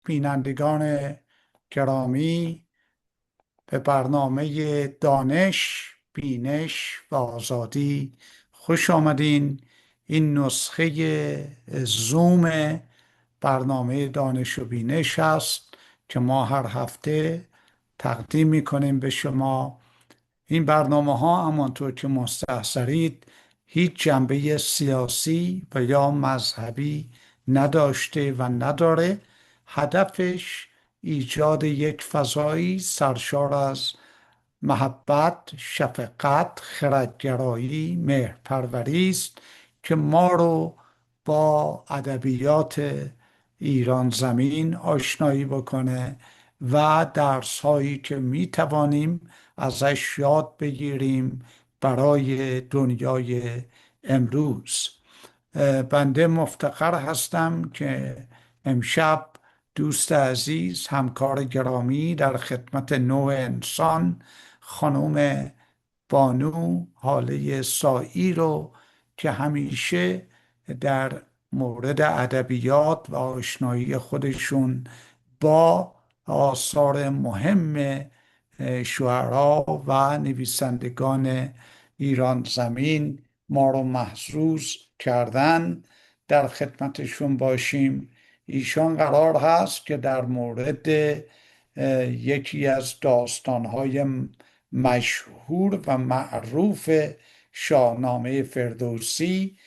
بینندگان گرامی، به برنامه دانش، بینش و آزادی خوش آمدین. این نسخه زوم برنامه دانش و بینش هست که ما هر هفته تقدیم میکنیم به شما. این برنامه ها همانطور که مستحضرید هیچ جنبه سیاسی و یا مذهبی نداشته و نداره. هدفش ایجاد یک فضایی سرشار از محبت، شفقت، خردگرایی، مهرپروری است که ما رو با ادبیات ایران زمین آشنایی بکنه و درس هایی که می توانیم ازش یاد بگیریم برای دنیای امروز. بنده مفتخر هستم که امشب دوست عزیز، همکار گرامی در خدمت نوع انسان، خانم بانو حاله سایی رو که همیشه در مورد ادبیات و آشنایی خودشون با آثار مهم شعرا و نویسندگان ایران زمین ما رو محظوظ کردن در خدمتشون باشیم. ایشان قرار هست که در مورد یکی از داستانهای مشهور و معروف شاهنامه فردوسی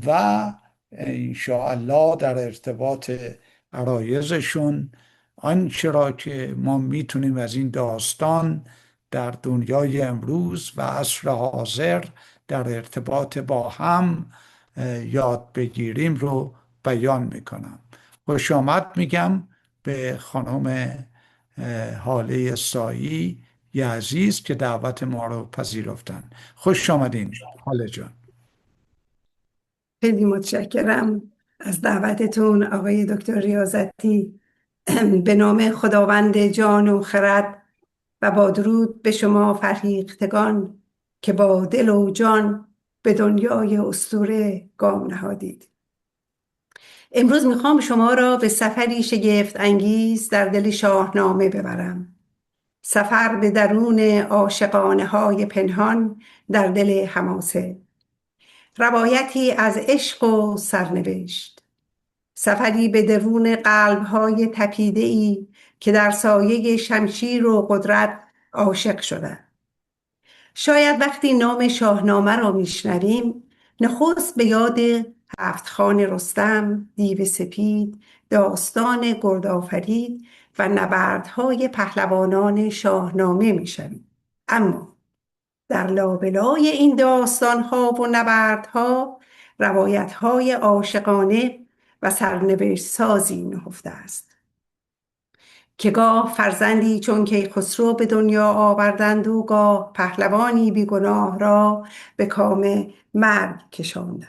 و انشاءالله در ارتباط عرایضشون آنچه را که ما میتونیم از این داستان در دنیای امروز و عصر حاضر در ارتباط با هم یاد بگیریم رو بیان میکنم. خوش آمد میگم به خانم حاله سایی عزیز که دعوت ما رو پذیرفتن. خوش آمدین حاله جان. خیلی متشکرم از دعوتتون آقای دکتر ریاضتی. به نام خداوند جان و خرد و با درود به شما فرهیختگان که با دل و جان به دنیای اسطوره گام نهادید. امروز میخوام شما را به سفری شگفت انگیز در دل شاهنامه ببرم. سفر به درون عاشقانه های پنهان در دل حماسه. روایتی از عشق و سرنوشت. سفری به درون قلب‌های تپیده‌ای که در سایه شمشیر و قدرت عاشق شدند. شاید وقتی نام شاهنامه را میشنویم نخست به یاد هفت‌خوان رستم، دیو سپید، داستان گردآفرید و نبردهای پهلوانان شاهنامه میشویم. اما در لابلای این داستان‌ها و نبردها روایت‌های عاشقانه و سرنوشت سازی نهفته است که گاه فرزندی چون کیخسرو به دنیا آوردند و گاه پهلوانی بیگناه را به کام مرگ کشاندند.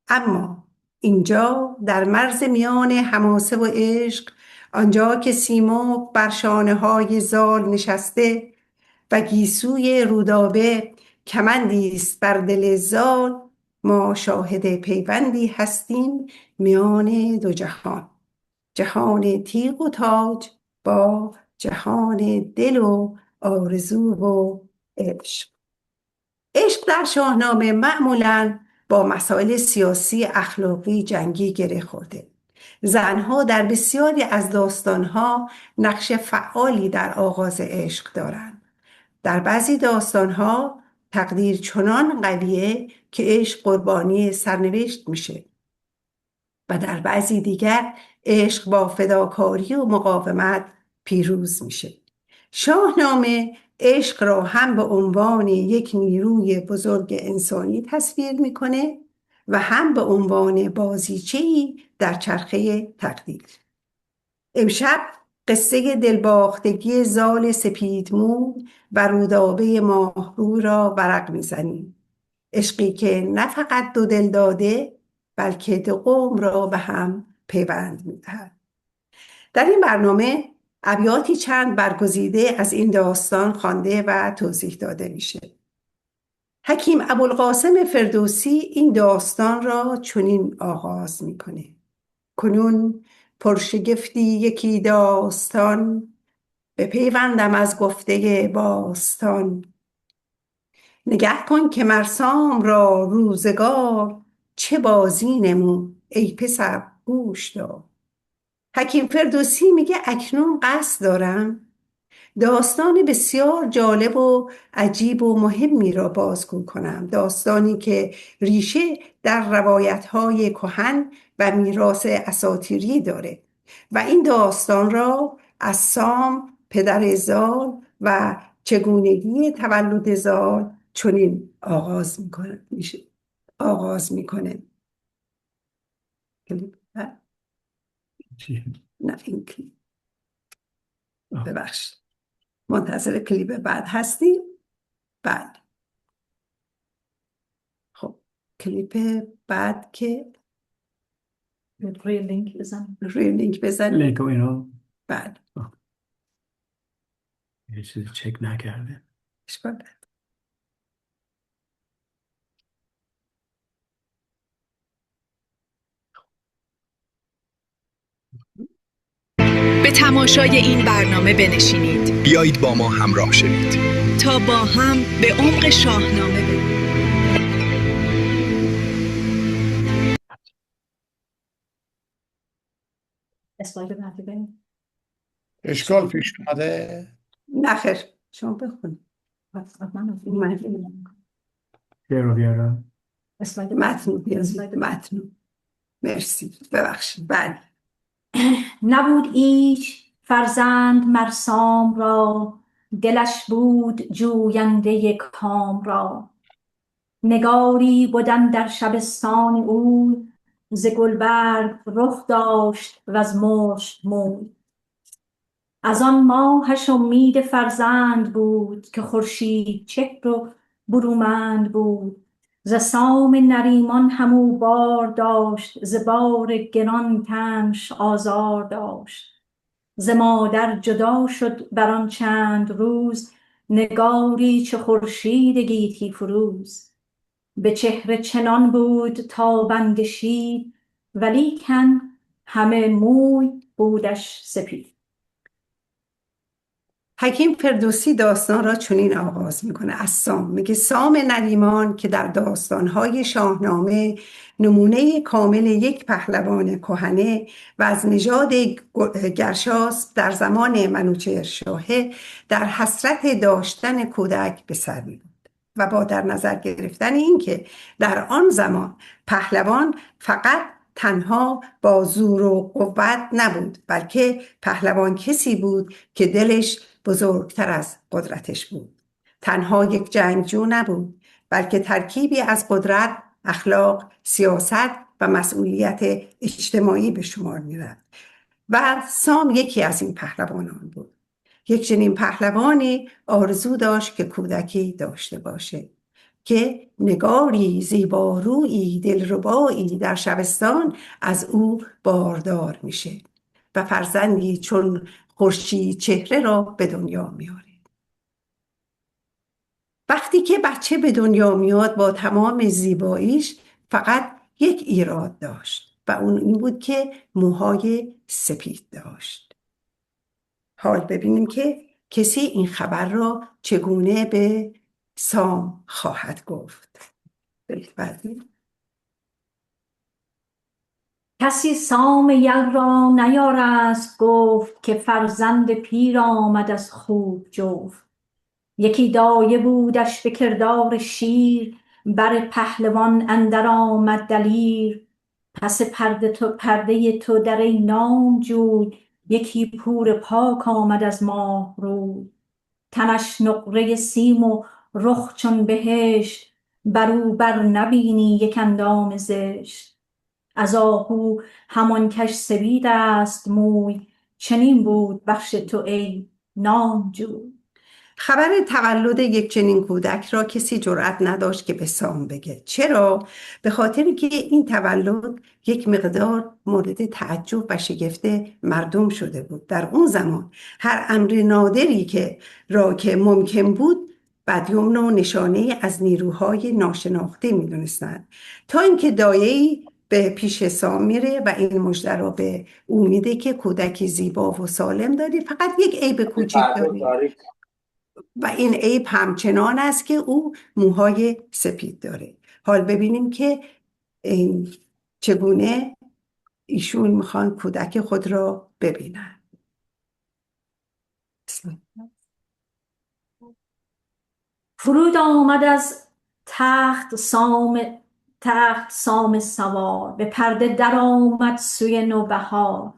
اما اینجا در مرز میان حماسه و عشق، آنجا که سیمرغ بر شانه‌های زال نشسته و گیسوی رودابه کمندی است بر دل زال، ما شاهد پیوندی هستیم میان دو جهان، جهان تیغ و تاج با جهان دل و آرزو و عشق. عشق در شاهنامه معمولاً با مسائل سیاسی، اخلاقی، جنگی گره خورده. زنها در بسیاری از داستانها نقش فعالی در آغاز عشق دارند. در بعضی داستانها تقدیر چنان قویه که عشق قربانی سرنوشت میشه و در بعضی دیگر عشق با فداکاری و مقاومت پیروز میشه. شاهنامه عشق را هم به عنوان یک نیروی بزرگ انسانی تصویر میکنه و هم به عنوان بازیچه‌ای در چرخه تقدیر. امشب قصه دلباختگی زال سپیدمو و رودابه ماهرو را ورق میزنیم. عشقی که نه فقط دو دل داده بلکه دو قوم را به هم پیوند می‌دهد. در این برنامه ابیاتی چند برگزیده از این داستان خوانده و توضیح داده میشه. حکیم ابوالقاسم فردوسی این داستان را چنین آغاز میکنه: کنون پرشگفتی یکی داستان، به پیوندم از گفته باستان. نگه کن که مرسام را روزگار، چه بازی نمود ای پسر گوش دار. حکیم فردوسی میگه اکنون قصد دارم داستان بسیار جالب و عجیب و مهمی را بازگو کنم، داستانی که ریشه در روایت‌های کهن و میراث اساطیری داره و این داستان را از سام پدر زال و چگونگی تولد زال چنین آغاز میکنه. نه این کلیپ ببخشید، منتظر کلیپ بعد هستیم. بعد خب کلیپ بعد که روی لینک بزن. روی لینک بزنیم. لینک و اینا بعد یه چیزی چک نکرده. اشکال نداره. به تماشای این برنامه بنشینید. بیایید با ما همراه شوید تا با هم به عمق شاهنامه بریم. اسلاید بعدی بریم. اشکال پیش اومده؟ نخیر شما بخونید. بیارم اسلاید متن. مرسی ببخشید. بعد نبود ایچ فرزند مرسام را، دلش بود جوینده کام را. نگاری بدن در شبستان اوی، ز گلبرگ رخ داشت وز مشک موی. از آن ماهش امید فرزند بود، که خورشید چهر و برومند بود. ز سام نریمان همو بار داشت، ز بار گران تنش آزار داشت. ز مادر جدا شد بر آن چند روز، نگاری چو خورشید گیتی فروز. به چهره چنان بود تابنده شید، ولیکن همه موی بودش سپید. حکیم فردوسی داستان را چنین آغاز میکنه از سام. میگه سام نریمان که در داستانهای شاهنامه نمونه کامل یک پهلوان کهنه و از نژاد گرشاسب در زمان منوچهر شاهه، در حسرت داشتن کودک به سر میبرد و با در نظر گرفتن اینکه در آن زمان پهلوان فقط تنها با زور و قوت نبود، بلکه پهلوان کسی بود که دلش بزرگتر از قدرتش بود. تنها یک جنگجو نبود، بلکه ترکیبی از قدرت، اخلاق، سیاست و مسئولیت اجتماعی به شمار می‌رفت و سام یکی از این پهلوانان بود. یک چنین پهلوانی آرزو داشت که کودکی داشته باشه، که نگاری زیبارویی دلربایی در شبستان از او باردار میشه و فرزندی چون خورشید چهره را به دنیا میاره. وقتی که بچه به دنیا میاد با تمام زیباییش فقط یک ایراد داشت و اون این بود که موهای سپید داشت. حال ببینیم که کسی این خبر را چگونه به سام خواهد گفت. بعدی کسی سام یل را نیارست گفت، که فرزند پیر آمد از خوب جفت. یکی دایه بودش به کردار شیر، بر پهلوان اندر آمد دلیر. پس پرده تو در ای نامجوی، یکی پور پاک آمد از ماه روی. تنش نقره سیم و رخ چون بهشت، برو بر نبینی یک اندام زشت. از آهو همان کش سپید است موی، چنین بود بخش تو ای نامجوی. خبر تولد یک چنین کودک را کسی جرأت نداشت که به سام بگه. چرا؟ به خاطر که این تولد یک مقدار مورد تعجب و شگفت مردم شده بود. در اون زمان هر امر نادری که ممکن بود بدیمن و نشانه از نیروهای ناشناخته می‌دونستند، تا اینکه دایه‌ای به پیش سام میره و این مژده رو به او میده که کودکی زیبا و سالم داری، فقط یک عیب کوچک داری و این عیب همچنان است که او موهای سپید داره. حال ببینیم که چگونه ایشون میخوان کودک خود را ببینن. فرود آمد از تخت سام سوار، به پرده در آمد سوی نوبهار.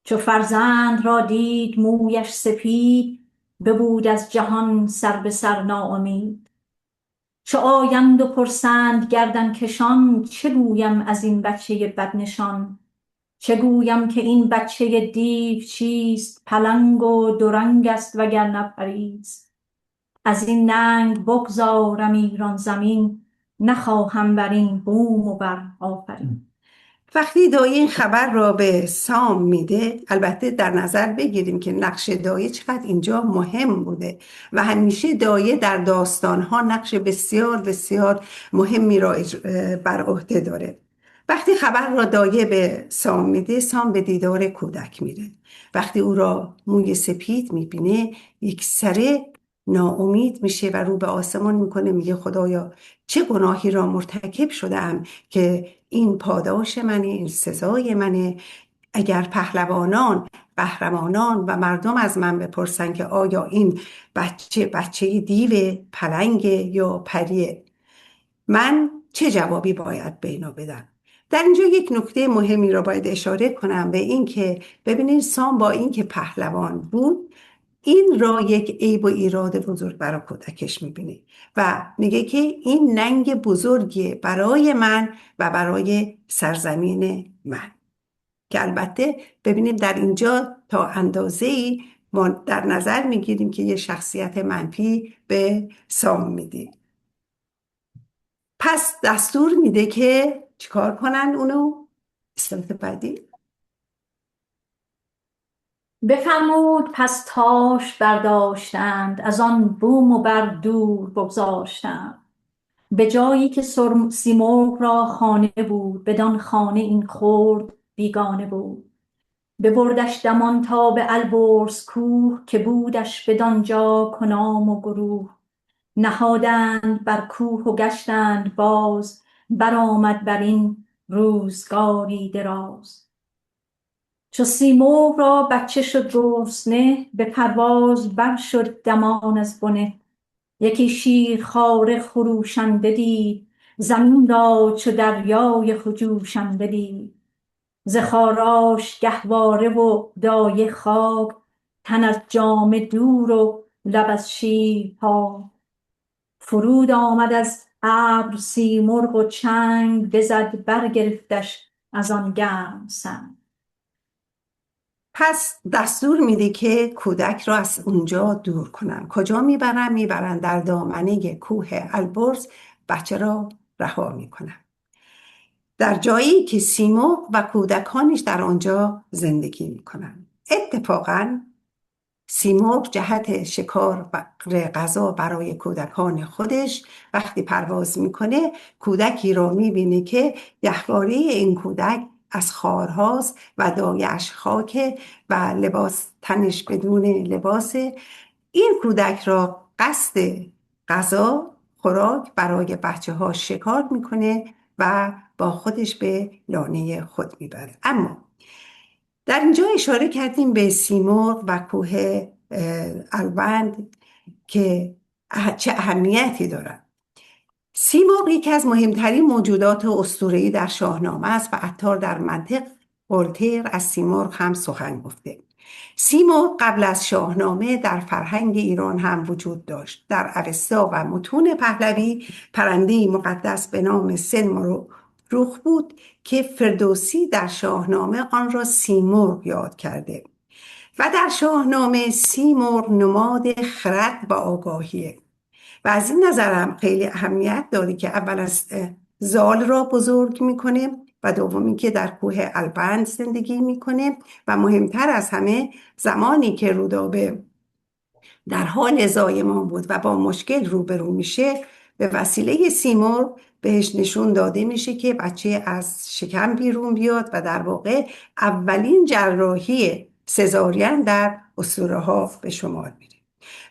چو فرزند را دید مویش سپید، ببود از جهان سر به سر ناامید. چو آیند و پرسند گردن کشان، چه گویم از این بچه بدنشان؟ چه گویم که این بچه دیو چیست؟ پلنگ و دورنگ است وگرنه پریست. از این ننگ بگذارم ایران زمین، نخواهم بر این بوم و بر آفرین. وقتی دایه این خبر را به سام میده، البته در نظر بگیریم که نقش دایه چقدر اینجا مهم بوده و همیشه دایه در داستانها نقش بسیار بسیار مهمی را بر عهده داره. وقتی خبر را دایه به سام میده، سام به دیدار کودک میره. وقتی او را موی سپید میبینه، یک سره ناامید میشه و رو به آسمان میکنه، میگه خدایا چه گناهی را مرتکب شدم که این پاداش منه، این سزای منه. اگر پهلوانان، قهرمانان و مردم از من بپرسن که آیا این بچه دیو، پلنگ یا پریه، من چه جوابی باید به اینا بدم؟ در اینجا یک نکته مهمی را باید اشاره کنم به این که ببینید سام با این که پهلوان بود، این را یک عیب و ایراد بزرگ برای کودکش میبینه و میگه که این ننگ بزرگی برای من و برای سرزمین من، که البته ببینیم در اینجا تا اندازه‌ای ما در نظر میگیریم که یه شخصیت منفی به سام میده. پس دستور میده که چیکار کنن اونو؟ اسلاید بعدی. بفرمود پس تاش برداشتند، از آن بوم و بر دور بگذاشتند. به جایی که سیمرغ را خانه بود، بدان خانه این خرد بیگانه بود. ببردش دمان تا به البرز کوه، که بودش بدانجا کنام و گروه. نهادند بر کوه و گشتند باز، برآمد بر این روزگاری دراز. چو سیمرغ را بچه شد گرسنه، به پرواز بر شد دمان از بنه. یکی شیرخواره خروشنده دید، زمین را چو دریای خروشنده دید. ز خاراش گهواره و دایه خاک، تن از جامه دور و لب از شیر پاک. فرود آمد از ابر سیمرغ و چنگ، بزد برگرفتش از آن گرم سنگ. پس دستور میده که کودک را از اونجا دور کنن. کجا میبرن؟ میبرن در دامنه کوه البرز، بچه را رها میکنن در جایی که سیمرغ و کودکانش در آنجا زندگی میکنن. اتفاقاً سیمرغ جهت شکار و غذا برای کودکان خودش وقتی پرواز میکنه، کودکی را میبینه که گهواره این کودک از خارهاست و دایش خاکه و لباس تنش بدون لباسه. این کودک را قصد غذا، خوراک برای بچه ها شکار میکنه و با خودش به لانه خود میبره. اما در اینجا اشاره کردیم به سیمرغ و کوه الوند که چه اهمیتی دارن. سیمرغ یکی از مهمترین موجودات اسطوره‌ای در شاهنامه است و عطار در منطق ولتر از سیمرغ هم سخن گفته. سیمرغ قبل از شاهنامه در فرهنگ ایران هم وجود داشت. در اوستا و متون پهلوی پرنده‌ای مقدس به نام سیمرغ بود که فردوسی در شاهنامه آن را سیمرغ یاد کرده و در شاهنامه سیمرغ نماد خرد و آگاهیه و از این نظرم خیلی اهمیت داره که اول از زال را بزرگ میکنه و دومی که در کوه البند زندگی میکنه و مهمتر از همه زمانی که رودابه در حال زایمان بود و با مشکل روبرو میشه، به وسیله سیمرغ بهش نشون داده میشه که بچه از شکم بیرون بیاد و در واقع اولین جراحی سزارین در اسطوره‌ها به شمار میره.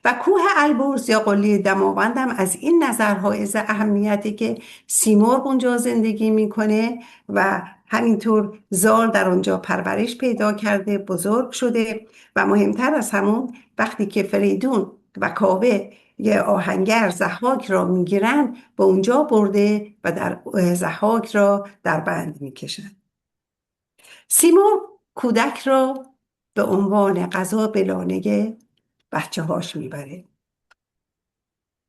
و کوه البرز یا قله دماوند هم از این نظر حائز اهمیتی که سیمرغ اونجا زندگی میکنه و همینطور زال در اونجا پرورش پیدا کرده، بزرگ شده و مهمتر از همون وقتی که فریدون و کاوه یه آهنگر ضحاک را میگیرن به اونجا برده و در ضحاک را در بند میکشن. سیمرغ کودک را به عنوان غذا به لانه بچه هاش میبره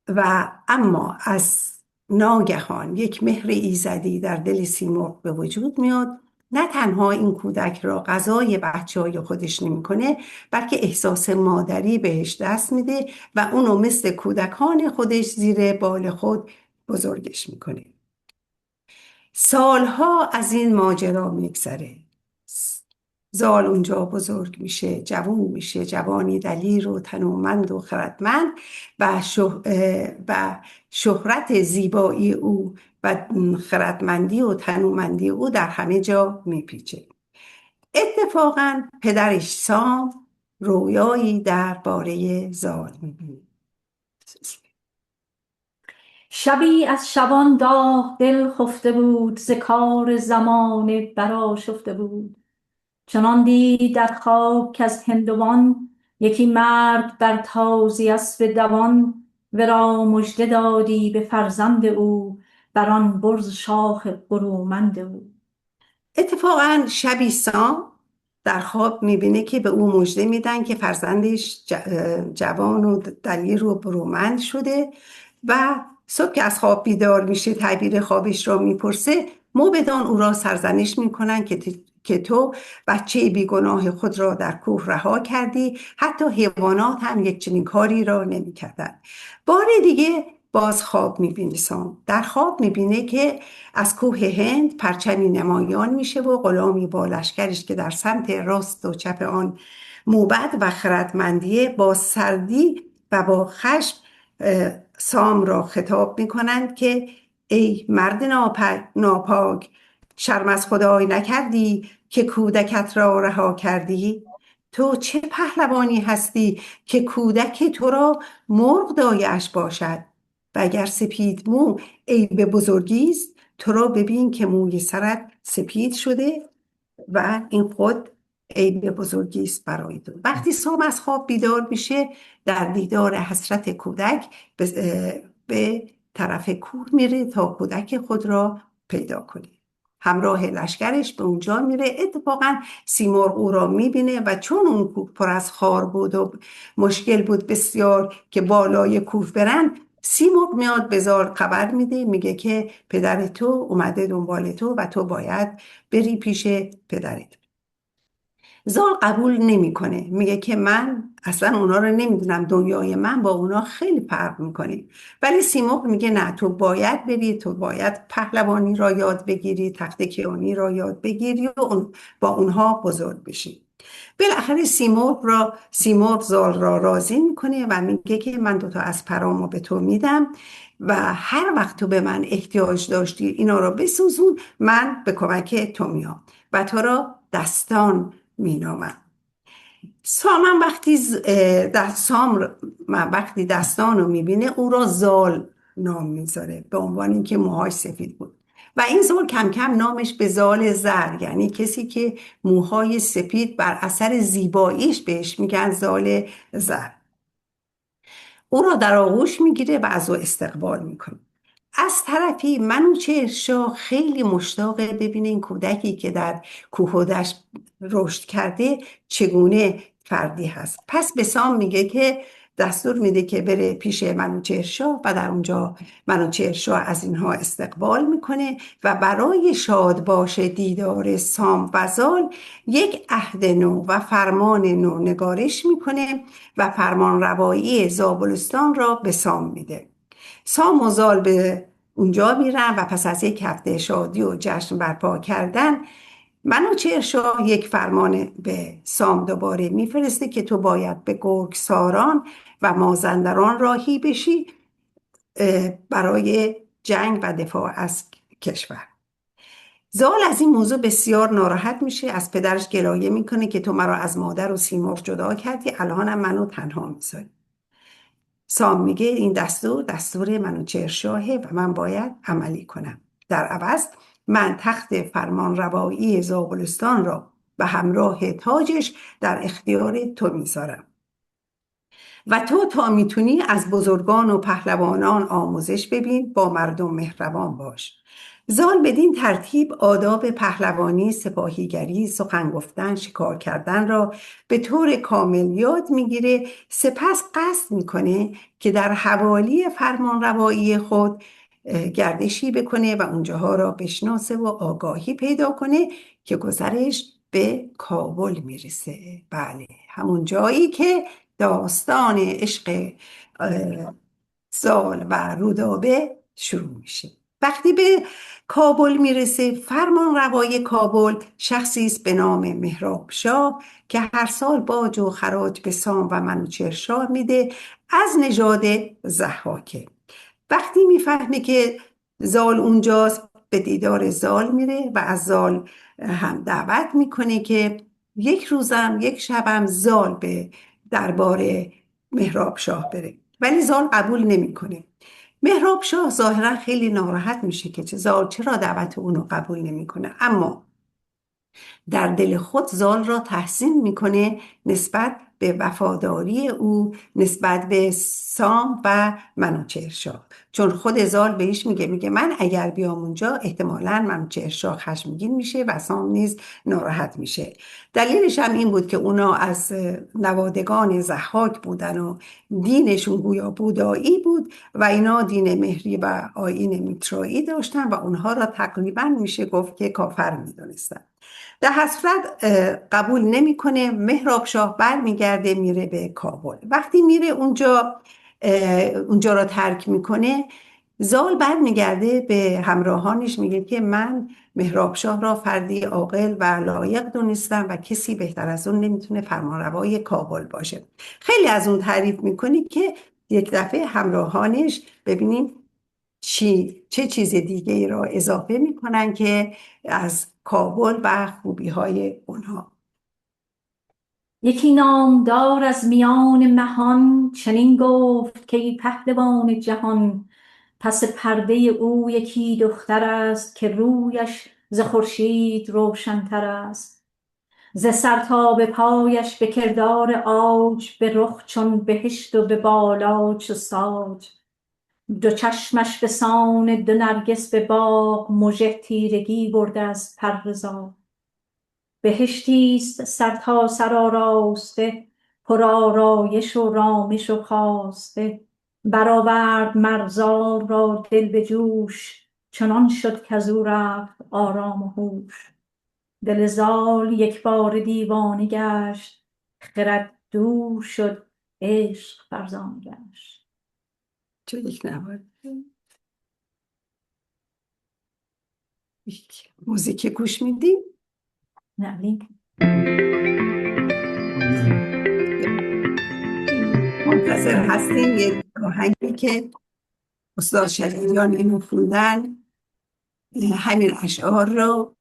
و اما از ناگهان یک مهر ایزدی در دل سیمرغ به وجود میاد. نه تنها این کودک را غذای بچه‌های خودش نمی‌کنه، بلکه احساس مادری بهش دست میده و اونو مثل کودکان خودش زیر بال خود بزرگش میکنه. سالها از این ماجرا میگذره. زال اونجا بزرگ میشه، جوان میشه، جوانی دلیر و تنومند و خردمند و شهرت زیبایی او و خردمندی و تنومندی او در همه جا میپیچه. اتفاقا پدرش سام رویایی درباره زال میبینه. شبی از شبان داغ دل خفته بود، ز کار زمانه برآشفته بود. چنان دید در خواب کز هندوان، یکی مرد بر تازی اسب دوان. ورا مژده دادی به فرزند او، بر آن برز شاخ برومند او. اتفاقا شبی سام در خواب میبینه که به او مژده میدن که فرزندش جوان و دلیر و برومند شده و صبح که از خواب بیدار میشه تعبیر خوابش را میپرسه. موبدان او را سرزنش میکنن که تو بچه بیگناه خود را در کوه رها کردی، حتی حیوانات هم یک چنین کاری را نمیکردن. بار دیگه باز خواب میبینه سام. در خواب میبینه که از کوه هند پرچمی نمایان میشه و غلامی با لشکرش که در سمت راست و چپ آن موبد و خردمندیه با سردی و با خشم سام را خطاب میکنند که ای مرد ناپاک، شرم از خدای نکردی که کودکت را رها کردی؟ تو چه پهلوانی هستی که کودک تو را مرغ دایش باشد؟ و اگر سپید مو عیب بزرگی است، تو را ببین که موی سرت سپید شده و این خود عیب بزرگی است برای تو. وقتی سام از خواب بیدار میشه در دیدار حسرت کودک به طرف کوه میره تا کودک خود را پیدا کنه. همراه لشکرش به اونجا میره. اتفاقا سیمرغ او را میبینه و چون اون کوه پر از خار بود و مشکل بود بسیار که بالای کوه برن، سیمرغ میاد به زال خبر میده، میگه که پدر تو اومده دنبال تو و تو باید بری پیش پدرت. زال قبول نمیکنه، میگه که من اصلا اونا رو نمیدونم، دنیای من با اونا خیلی فرق میکنه. ولی سیمرغ میگه نه، تو باید بری، تو باید پهلوانی را یاد بگیری، تخت کیانی را یاد بگیری و با اونها بزرگ بشی. بالاخره سیمرغ زال را راضی میکنه و میگه که من 2 تا از پرامو به تو میدم و هر وقت تو به من احتیاج داشتی اینا را بسوزون، من به کمک تو میام و تو را دستان مینامم. سام وقتی دستان رو میبینه او را زال نام میذاره به عنوان اینکه موهاش سفید بود و این زال کم کم نامش به زال زر، یعنی کسی که موهای سپید بر اثر زیباییش بهش میگن زال زر. او را در آغوش میگیره و از او استقبال میکنه. از طرفی منوچهرشاه خیلی مشتاقه ببینه این کودکی که در کوه و دشت رشد کرده چگونه فردی هست. پس به سام میگه که دستور میده که بره پیش منوچهرشاه و در اونجا منوچهرشاه از اینها استقبال میکنه و برای شادباش دیدار سام و زال یک عهد نو و فرمان نو نگارش میکنه و فرمان روایی زابلستان را به سام میده. سام و زال به اونجا میرن و پس از 1 هفته شادی و جشن برپا کردن منوچهرشاه یک فرمان به سام دوباره میفرسته که تو باید به گرگساران و مازندران راهی بشی برای جنگ و دفاع از کشور. زال از این موضوع بسیار ناراحت میشه، از پدرش گلایه میکنه که تو مرا از مادر و سیمرغ جدا کردی، الانم منو تنها میذاری. سام میگه این دستور منوچهرشاهه و من باید عملی کنم. در عوض من تخت فرمان روایی زابلستان را به همراه تاجش در اختیار تو میذارم و تو تا میتونی از بزرگان و پهلوانان آموزش ببین، با مردم مهربان باش. زال بدین ترتیب آداب پهلوانی، سپاهیگری، سخن گفتن، شکار کردن را به طور کامل یاد میگیره. سپس قصد میکنه که در حوالی فرمانروایی خود گردشی بکنه و اونجاها را بشناسه و آگاهی پیدا کنه که گذرش به کابل میرسه. بله، همون جایی که داستان عشق زال و رودابه شروع میشه. وقتی به کابل میرسه، فرمان روای کابل شخصی است به نام مهراب شاه که هر سال باج و خراج به سام و منوچهرشاه میده، از نژاد ضحاکه. وقتی میفهمه که زال اونجاست، به دیدار زال میره و از زال هم دعوت میکنه که یک شبم زال به دربار مهراب شاه بره، ولی زال قبول نمیکنه. مهراب شاه ظاهرا خیلی ناراحت میشه که زال چرا دعوت اونو قبول نمیکنه، اما در دل خود زال را تحسین میکنه نسبت به وفاداری او نسبت به سام و منوچهرشاه، چون خود زال بهش میگه من اگر بیام اونجا احتمالاً منوچهرشاه خشمگین میشه و سام نیز ناراحت میشه. دلیلش هم این بود که اونا از نوادگان ضحاک بودن و دینشون گویا بودایی بود و اینا دین مهری و آیین میترایی داشتن و اونها را تقریباً میشه گفت که کافر میدونستن. در هر صورت قبول نمیکنه. مهراب شاه برمیگرده میره به کابل. وقتی میره اونجا را ترک میکنه، زال برمیگرده به همراهانش میگه که من مهراب شاه را فردی عاقل و لایق دونستم و کسی بهتر از اون نمیتونه فرمانروای کابل باشه. خیلی از اون تعریف میکنه که یک دفعه همراهانش ببینیم چه چیز دیگه ای را اضافه میکنن که از کابل و خوبی های اونها. یکی نامدار از میان مهان چنین گفت که ای پهلوان جهان، پس پرده او یکی دختر است که رویش ز خورشید روشن‌تر است. ز سر تا به پایش به کردار عاج، به رخ چون بهشت و به بالا چو ساج. دو چشمش به سان دو نرگس به باغ، مژه تیرگی برده از پر زاغ. بهشتی است سر تا سر آراسته، پر آرایش و رامش و خواسته. برآورد مرزار را دل به جوش، چنان شد کزو رفت آرام و هوش. دل زال یک بار دیوانه گشت، خرد دور شد عشق فرزانه گشت. چه یک نوار موزیک گوش میدیم؟ نه لینک منتظر هستیم یک آهنگی که استاد شجریان اینو خوندن، همین اشعار رو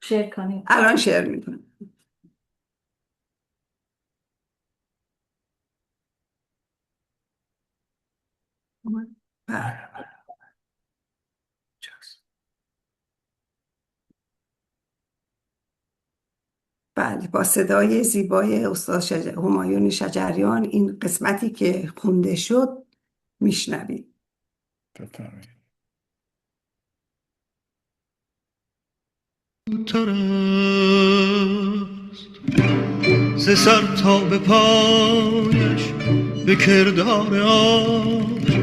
شیر کنیم. الان شعر میکنم. بله، با صدای زیبای استاد همایون شجریان این قسمتی که خونده شد میشنوید. ز سر تا به پایش به کردار عاج،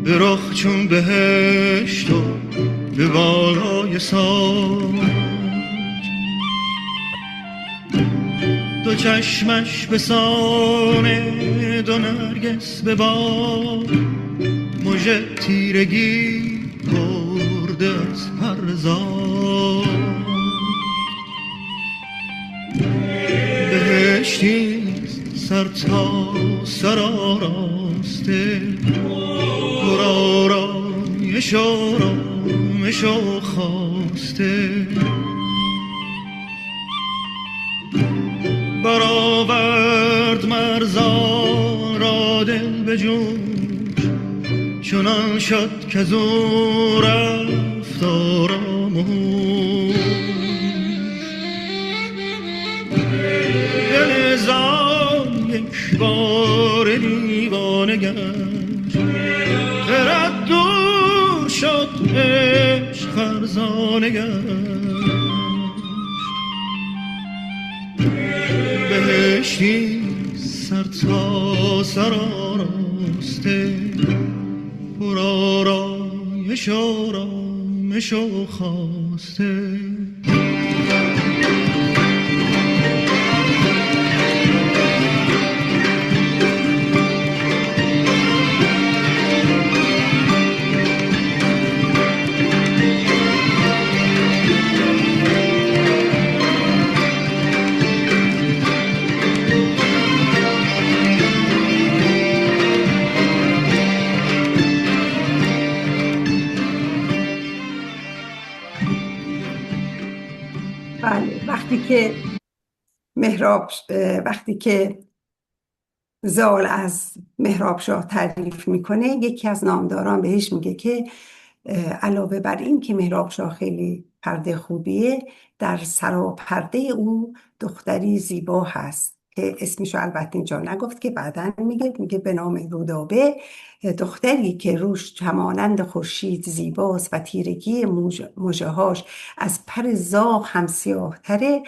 به رخ چون بهشت و به بالای ساج. دو چشمش به سان دو نرگس به باغ، مژه تیرگی برده از پر زاغ. بهشتی سر تا سر آراسته، پر آرایش آرامش و خواسته. برآورد مرزان را دل به جوش، چنان شد که او رفت آرام و هوش. دل زال یک بار دیوانه گشت، خرد دور شد عشق فرزانه گشت. بهشتی سر تا سر آراسته، پر آرایش آرامش و خواسته. بله، وقتی که زال از مهراب شاه تعریف میکنه، یکی از نامداران بهش میگه که علاوه بر این که مهراب شاه خیلی پرده خوبیه، در سراپرده او دختری زیبا هست که اسمشو البته اینجا نگفت که بعداً میگه به نام رودابه، دختری که روش همانند خورشید زیباست و تیرگی مژه‌هاش از پر زاغ هم سیاه‌تره.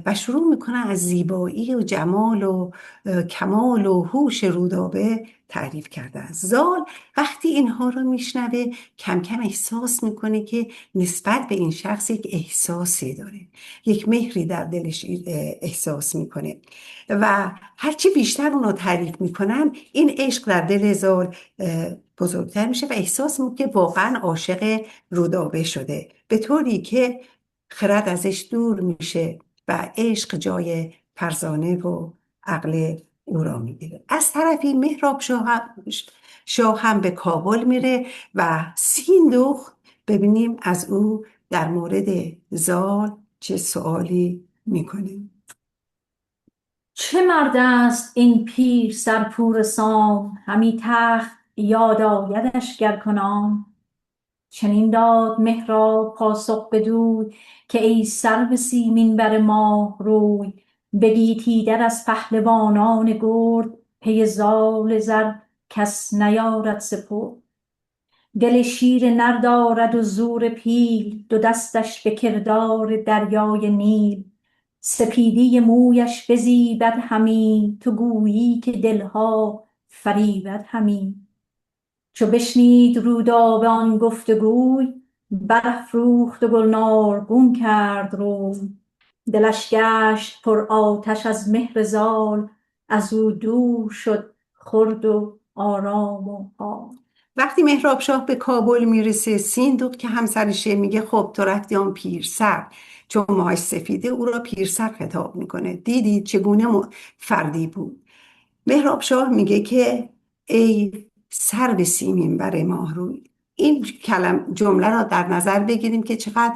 و شروع میکنه از زیبایی و جمال و کمال و هوش رودابه تعریف کردن. زال وقتی اینها رو میشنوه کم کم احساس میکنه که نسبت به این شخص یک احساسی داره، یک مهری در دلش احساس میکنه و هرچی بیشتر اونو تعریف میکنن این عشق در دل زال بزرگتر میشه و احساس میکنه که واقعا عاشق رودابه شده، به طوری که خرد ازش دور میشه و عشق جای فرزانه و عقل او را میگیره. از طرفی مهراب شاه هم به کابل میره و سیندخت ببینیم از او در مورد زال چه سوالی میکنه. چه مرد است این پیر سرپور سام، همی تخت یاد آیدش گر کنام. چنین داد مهراب پاسخ بدوی، که ای سرو سیمین بر ماه روی. بگیتی در از پهلوانان گرد، پی زال زر کس نیارد سپرد. دل شیر نر دارد و زور پیل، دو دستش به کردار دریای نیل. سپیدی مویش بزیبد همی، تو گویی که دلها فریبد همی. چو بشنید رودابه آن گفتگوی، برافروخت و گلنارگون کرد روی. دلش گشت پر آتش از مهر زال، از او دور شد خورد و آرام و حال. وقتی مهراب شاه به کابل میرسه، سیندخت که همسرشه میگه خب تو رفتی آن پیرسر، چون موهاش سفیده او را پیرسر خطاب میکنه، دیدی چگونه فردی بود. مهراب شاه میگه که ای سرو سیمین بر ماه روی. این جمله را در نظر بگیریم که چقدر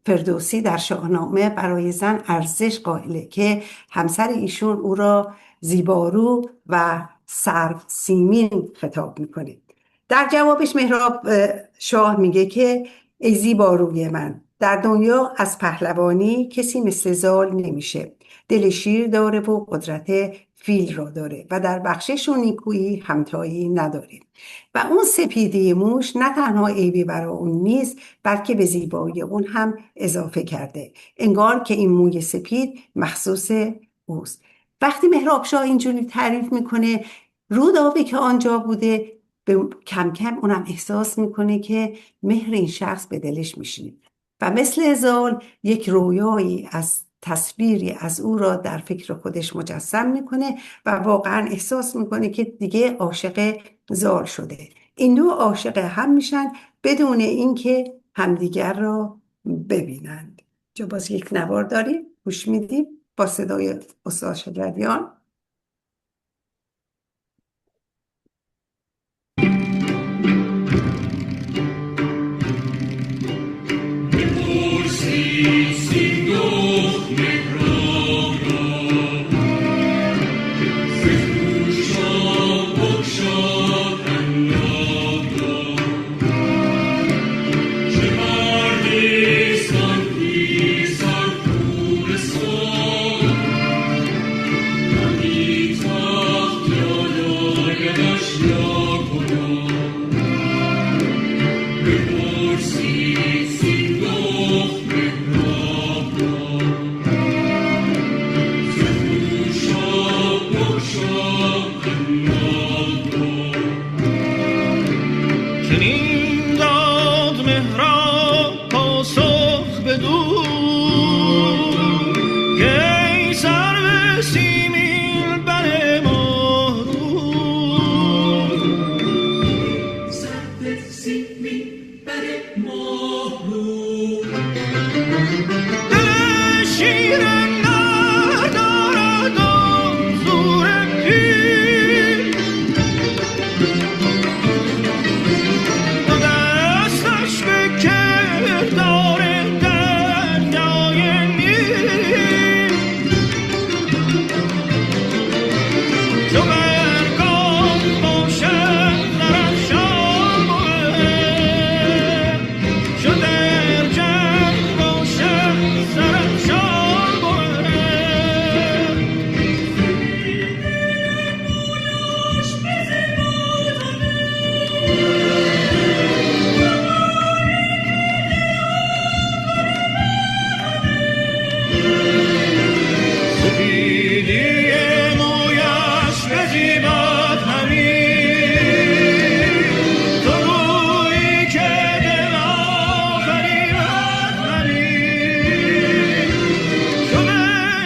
فردوسی در شاهنامه برای زن ارزش قائله که همسر ایشون او را زیبارو و سرو سیمین خطاب میکنه. در جوابش مهراب شاه میگه که ای زیباروی من، در دنیا از پهلوانی کسی مثل زال نمیشه. دل شیر داره و قدرت فیل را داره و در بخشش و نیکویی همتایی نداره و اون سپیدی موش نه تنها عیبی برای اون نیست، بلکه به زیبایی اون هم اضافه کرده، انگار که این موی سپید مخصوص اوست. وقتی مهراب شاه اینجوری تعریف میکنه، رودابه که آنجا بوده کم کم اونم احساس میکنه که مهر این شخص به دلش میشینه و مثل زال یک رویایی از تصویری از او را در فکر خودش مجسم میکنه و واقعا احساس میکنه که دیگه عاشق زال شده. این دو عاشق هم میشن بدون اینکه همدیگر را ببینند. جا باز یک نوار داریم گوش میدیم. با صدای استاد شجریان. چنین داد مهراب پاسخ بدو که ای سرو سیمین بر ماهرو، سرو سیمین بر ماهرو، دل شیرین ندارد آن زور پیر، دستش به کردار دریای نیل، چو برگام باشد درفشان بود، چو در جنگ باشد درفشان بود. سپیدی مویش بزیبد همی، تو رویی که دل آفریبد همی، چو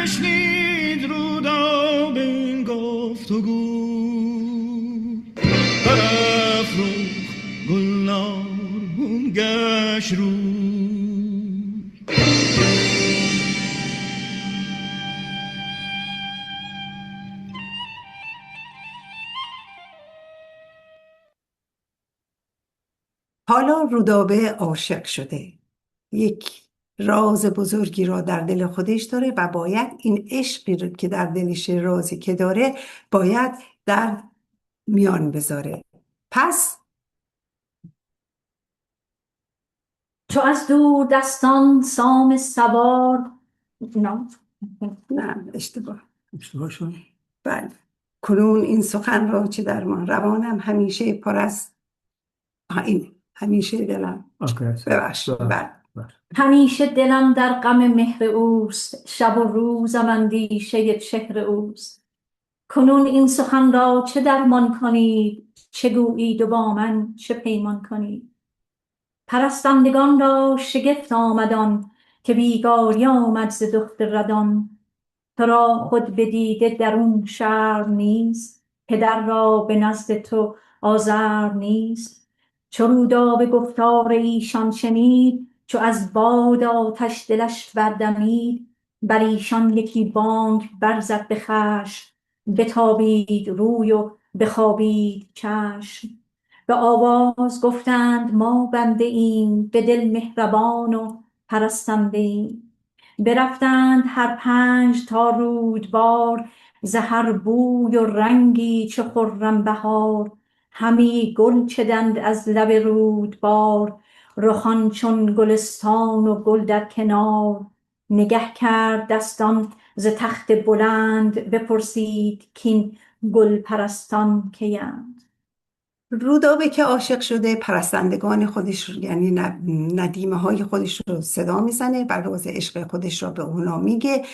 بشنید رودابه این گفتگو، برافروخت گلنار گشت روی. حالا رودابه عاشق شده، یک راز بزرگی را در دل خودش داره و باید این عشقی رو که در دلش، رازی که داره، باید در میان بذاره. پس چو از دور دستان سام سوار نه نه، اشتباه شد. بله. کنون این سخن را چه در من روانم همیشه پر از این همیشه دلم ببخش. بله. همیشه دلم در غم مهر اوست، شب و روزم اندیشه چهر اوست. کنون این سخن را چه درمان کنید، چه گویید و با من چه پیمان کنید. پرستندگان را شگفت آمدان، که بیگاری آمد ز دخت ردان. تو را خود بدیده درون شرم نیست، پدر را به نزد تو آزرم نیست. چو رودابه گفتار ایشان شنید، چو از باد آتش دلش بردمید. بر ایشان یکی بانگ برزد به خشم، بتابید روی و بخوابید چشم. به آواز گفتند ما بنده ایم، به دل مهربان و پرستنده ایم. برفتند هر 5 تا رودبار، ز هر بوی و رنگی چو خرم بهار. همی گل چدند از لب رودبار، رخان چون گلستان و گل در کنار. نگه کرد دستان ز تخت بلند، بپرسید کین گل پرستان کیند. رودابه که عاشق شده، پرستندگان خودش یعنی ندیمه های خودش رو صدا میزنه و راز عشق خودش را به اونا میگه.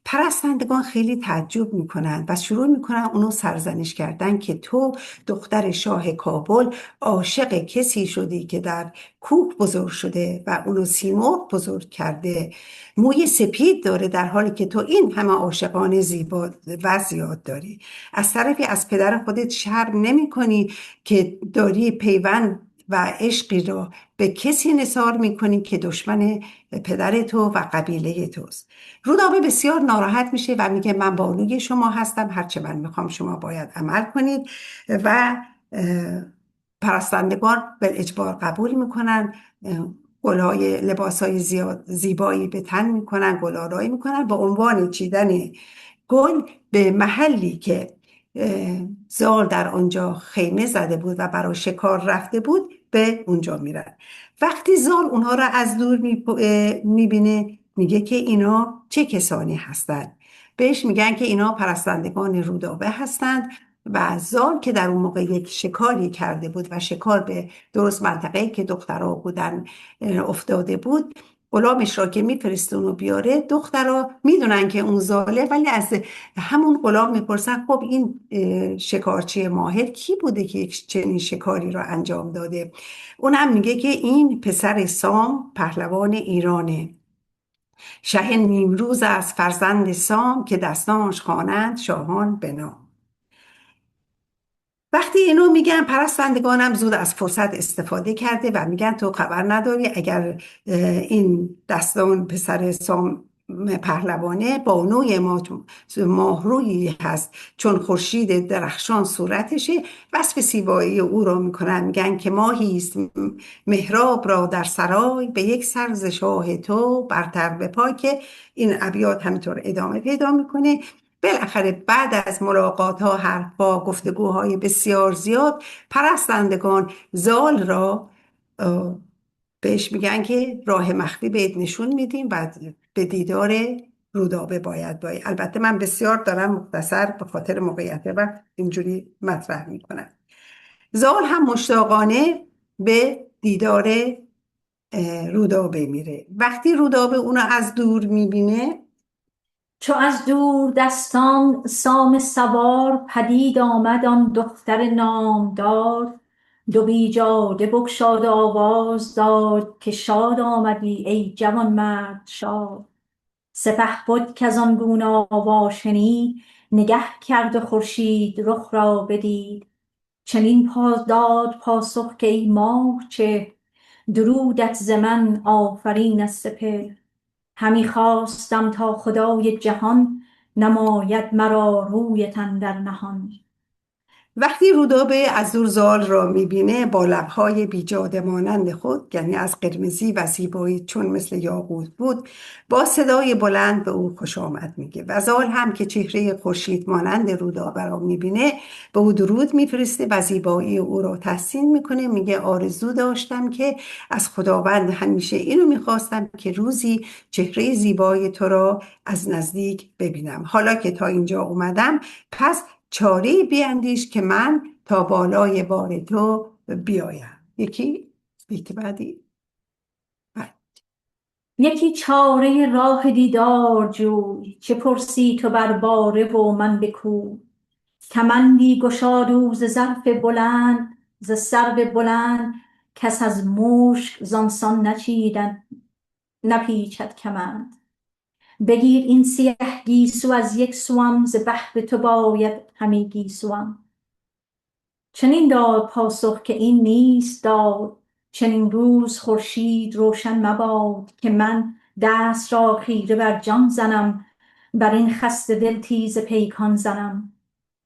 پرستندگان خیلی تعجب میکنن و شروع میکنن اونو سرزنش کردن که تو دختر شاه کابل عاشق کسی شدی که در کوه بزرگ شده و اونو سیمرغ بزرگ کرده، موی سپید داره، در حالی که تو این همه عاشقان زیبا و زیاد داری. از طرفی از پدر خودت شرم نمی کنی که داری پیوند و عشقی رو به کسی نثار میکنی که دشمن پدر تو و قبیله توست. رودابه بسیار ناراحت میشه و میگه من بانوی شما هستم، هرچه من میخوام شما باید عمل کنید و پرستندگان به اجبار قبول میکنن. گلهای لباسهای زیبایی به تن میکنن، گل‌آرایی میکنن. با عنوان چیدن گل به محلی که زال در آنجا خیمه زده بود و برای شکار رفته بود به اونجا میرن. وقتی زال اونها را از دور میبینه میگه که اینا چه کسانی هستند. بهش میگن که اینا پرستندگان رودابه هستند و زال که در اون موقع یک شکاری کرده بود و شکار به درست منطقه‌ای که دخترها بودن افتاده بود، غلامش را که میفرسته اونو بیاره، دخترها میدونن که اون زاله ولی از همون غلام میپرسن خب این شکارچی ماهر کی بوده که یک چنین شکاری را انجام داده؟ اونم میگه که این پسر سام پهلوان ایرانه، شه نیمروز از فرزند سام که دستانش خوانند شاهان به نام. وقتی اینو میگن پرستندگانم زود از فرصت استفاده کرده و میگن تو خبر نداری اگر این دستان پسر سام پهلوانه بانوی ماهرویی هست چون خورشید درخشان صورتشه. وصف زیبایی او را میکنن، میگن که ماهی است محراب را در سرای به یک سر ز شاه تو برتر به پای، که این ابیات همینطور ادامه پیدا میکنه. بالاخره بعد از ملاقات ها، حرفا، گفتگوهای بسیار زیاد، پرستندگان زال را بهش میگن که راه مخفی بهت نشون میدیم و به دیدار رودابه باید. البته من بسیار دارم مختصر به خاطر موقعیت و اینجوری مطرح میکنم. زال هم مشتاقانه به دیدار رودابه میره. وقتی رودابه اونو از دور میبینه، چو از دور دستان سام سوار پدید آمد آن دختر نامدار. دو بیجاده بگشاد آواز داد که شاد آمدی ای جوان مرد شاد. سپهبد کز آن گونه آوا شنید نگه کرد و خورشید رخ را بدید. چنین داد پاسخ که ای ماه چه درودت ز من آفرین از سپهر. همی خواستم تا خدای جهان نماید مرا رویت اندر نهان. وقتی رودابه از دور زال را میبینه با لبهای بیجاده مانند خود، یعنی از قرمزی و زیبایی چون مثل یاقوت بود، با صدای بلند به او خوش آمد میگه. و زال هم که چهره خورشید مانند رودابه را میبینه به او درود میفرسته و زیبایی او را تحسین میکنه. میگه آرزو داشتم که از خداوند همیشه اینو میخواستم که روزی چهره زیبای تو را از نزدیک ببینم. حالا که تا اینجا اومدم پس چاره بیندیش که من تا بالای بار تو بیایم. یکی بیت بعدی. یکی چاره راه دیدار جوی، چه پرسی تو بر باره و من به کوی. کمندی گشاد او ز ظرف بلند، ز سرو بلند کس از مشک زانسان نپیچد کمند. بگیر این سیه گیسو از یک سوم، ز بهر تو باید همی گیسوم. چنین داد پاسخ که این نیست داد، چنین روز خورشید روشن مباد. که من دست را خیره بر جان زنم، بر این خسته دل تیز پیکان زنم.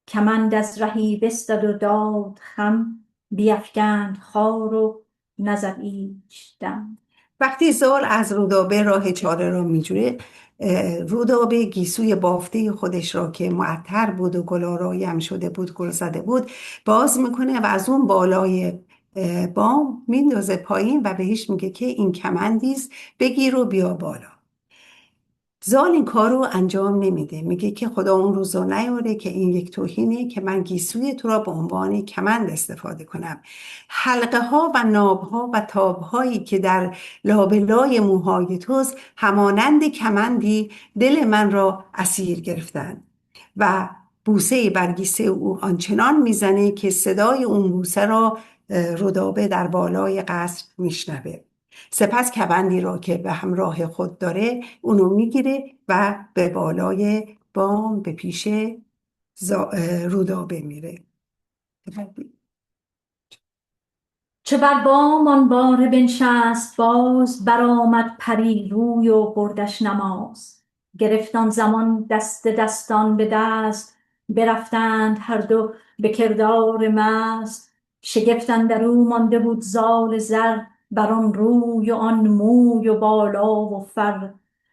کمند از رهی بستد و داد خم، بیفگند خار و نزد ایچ دم. وقتی زال از رودابه راه چاره را میجوره، رودابه گیسوی بافته خودش را که معطر بود و گل‌آرایی هم شده بود، گل زده بود، باز میکنه و از اون بالای بام میندازه پایین و بهش میگه که این کمندیست، بگیر و بیا بالا. زال این کار رو انجام نمیده. میگه که خدا اون روزا نیاره که این یک توهینه که من گیسوی تو را به عنوان کمند استفاده کنم. حلقه ها و ناب ها و تاب هایی که در لابلای موهای توست همانند کمندی دل من را اسیر گرفتن. و بوسه بر گیسه او آنچنان میزنه که صدای اون بوسه را رودابه در بالای قصر میشنوه. سپس کمندی را که به همراه خود داره اونو میگیره و به بالای بام به پیش رودابه میره. چو بر بام آن باره بنشست باز، برآمد پری روی و بردش نماز. گرفت آن زمان دست دستان به دست، برفتند هر دو به کردار مست. شگفت اندرو مانده بود زال زر، بر آن روی و آن موی و بالا و فر.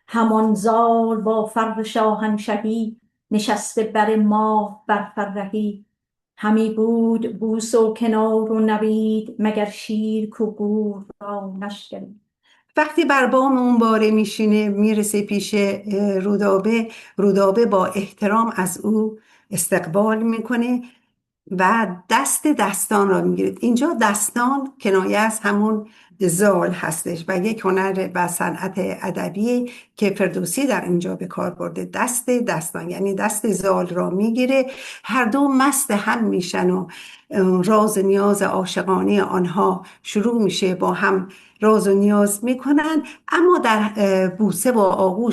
همان زال با فر شاهنشهی، نشسته بر ماه بر فرهی. همی بود بوس و کنار و نوید، مگر شیر کو گور را نشکرید. وقتی بر بام اون باره میشینه میرسه پیش رودابه، رودابه با احترام از او استقبال میکنه و دستان را میگیرد. اینجا دستان کنایه از همون زال هستش و یک هنر و صنعت ادبی که فردوسی در اینجا به کار برده. دستان یعنی دست زال را میگیره، هر دو مست هم میشن و راز و نیاز عاشقانه آنها شروع میشه، با هم راز و نیاز میکنن، اما در بوسه و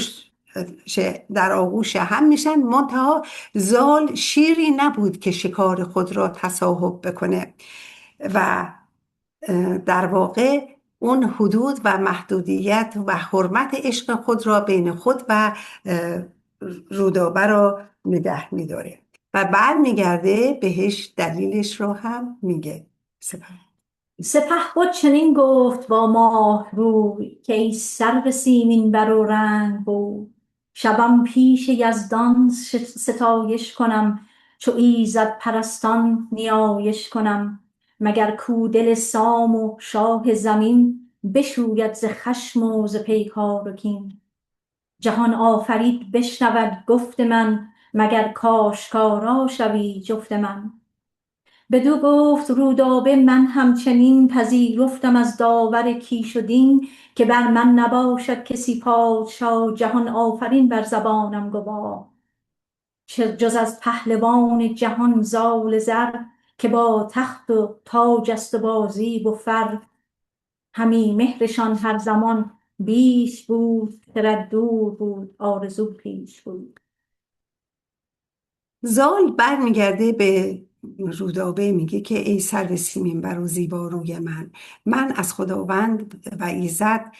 در آغوش هم میشن. منتها زال شیری نبود که شکار خود را تصاحب بکنه و در واقع اون حدود و محدودیت و حرمت عشق خود را بین خود و رودابه را نگه میداره و بعد میگرده بهش دلیلش را هم میگه. سپهبد چنین گفت با ماه روی، که ای سرو سیمین بر و رنگ بود. شبم پیش یزدان ستایش کنم، چو ایزد پرستان نیایش کنم. مگر کو دل سام و شاه زمین، بشوید ز خشم و ز پیکار و کین. جهان آفرید بشنود گفت من، مگر کاشکارا شوی جفت من. بدو گفت رودابه من همچنین، پذیرفتم از داور کیش و دین. که بر من نباشد کسی پادشاه، جهان آفرین بر زبانم گواه. جز از پهلوان جهان زال زر، که با تخت و تاج است و با زیب و فر. همی مهرشان هر زمان بیش بود، خرد دور بود آرزو پیش بود. زال برمیگرده به رودابه میگه که ای سرو سیمین بر و زیبا روی من از خداوند و ایزد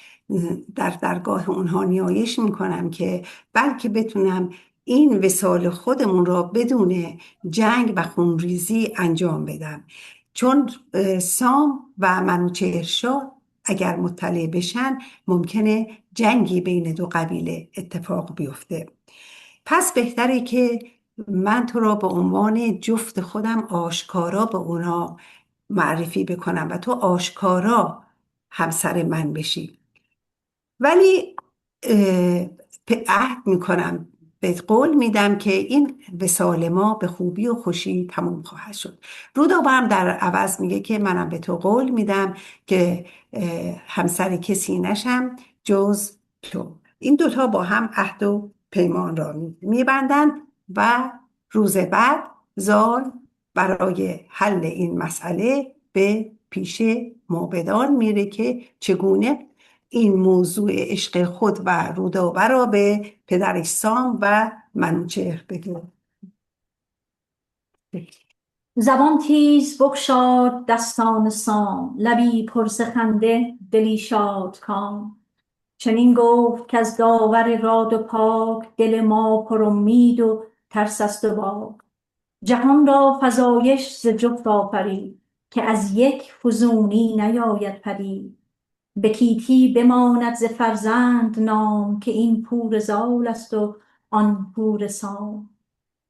در درگاه اونها نیایش میکنم که بلکه بتونم این وصال خودمون را بدون جنگ و خونریزی انجام بدم، چون سام و منوچهرشاه اگر مطلع بشن ممکنه جنگی بین دو قبیله اتفاق بیفته. پس بهتره که من تو را به عنوان جفت خودم آشکارا به اونا معرفی بکنم و تو آشکارا همسر من بشی. ولی عهد میکنم، به قول میدم که این وصال ما به خوبی و خوشی تموم خواهد شد. رودابه هم در عوض میگه که منم به تو قول میدم که همسر کسی نشم جز تو. این دوتا با هم عهد و پیمان را میبندن و روز بعد زال برای حل این مسئله به پیش موبدان میره که چگونه این موضوع عشق خود و رودابه را به پدرش سام و منوچهر بگه. زبان تیز بگشاد دستان سام، لبی پر ز خنده دلی شادکام. چنین گفت که از داور راد و پاک، دل ما پر امید و ترس است و باک. جهان را فزایش ز جفت آفرید، که از یک فزونی نیاید پدید. به گیتی بماند ز فرزند نام، که این پور زال است و آن پور سام.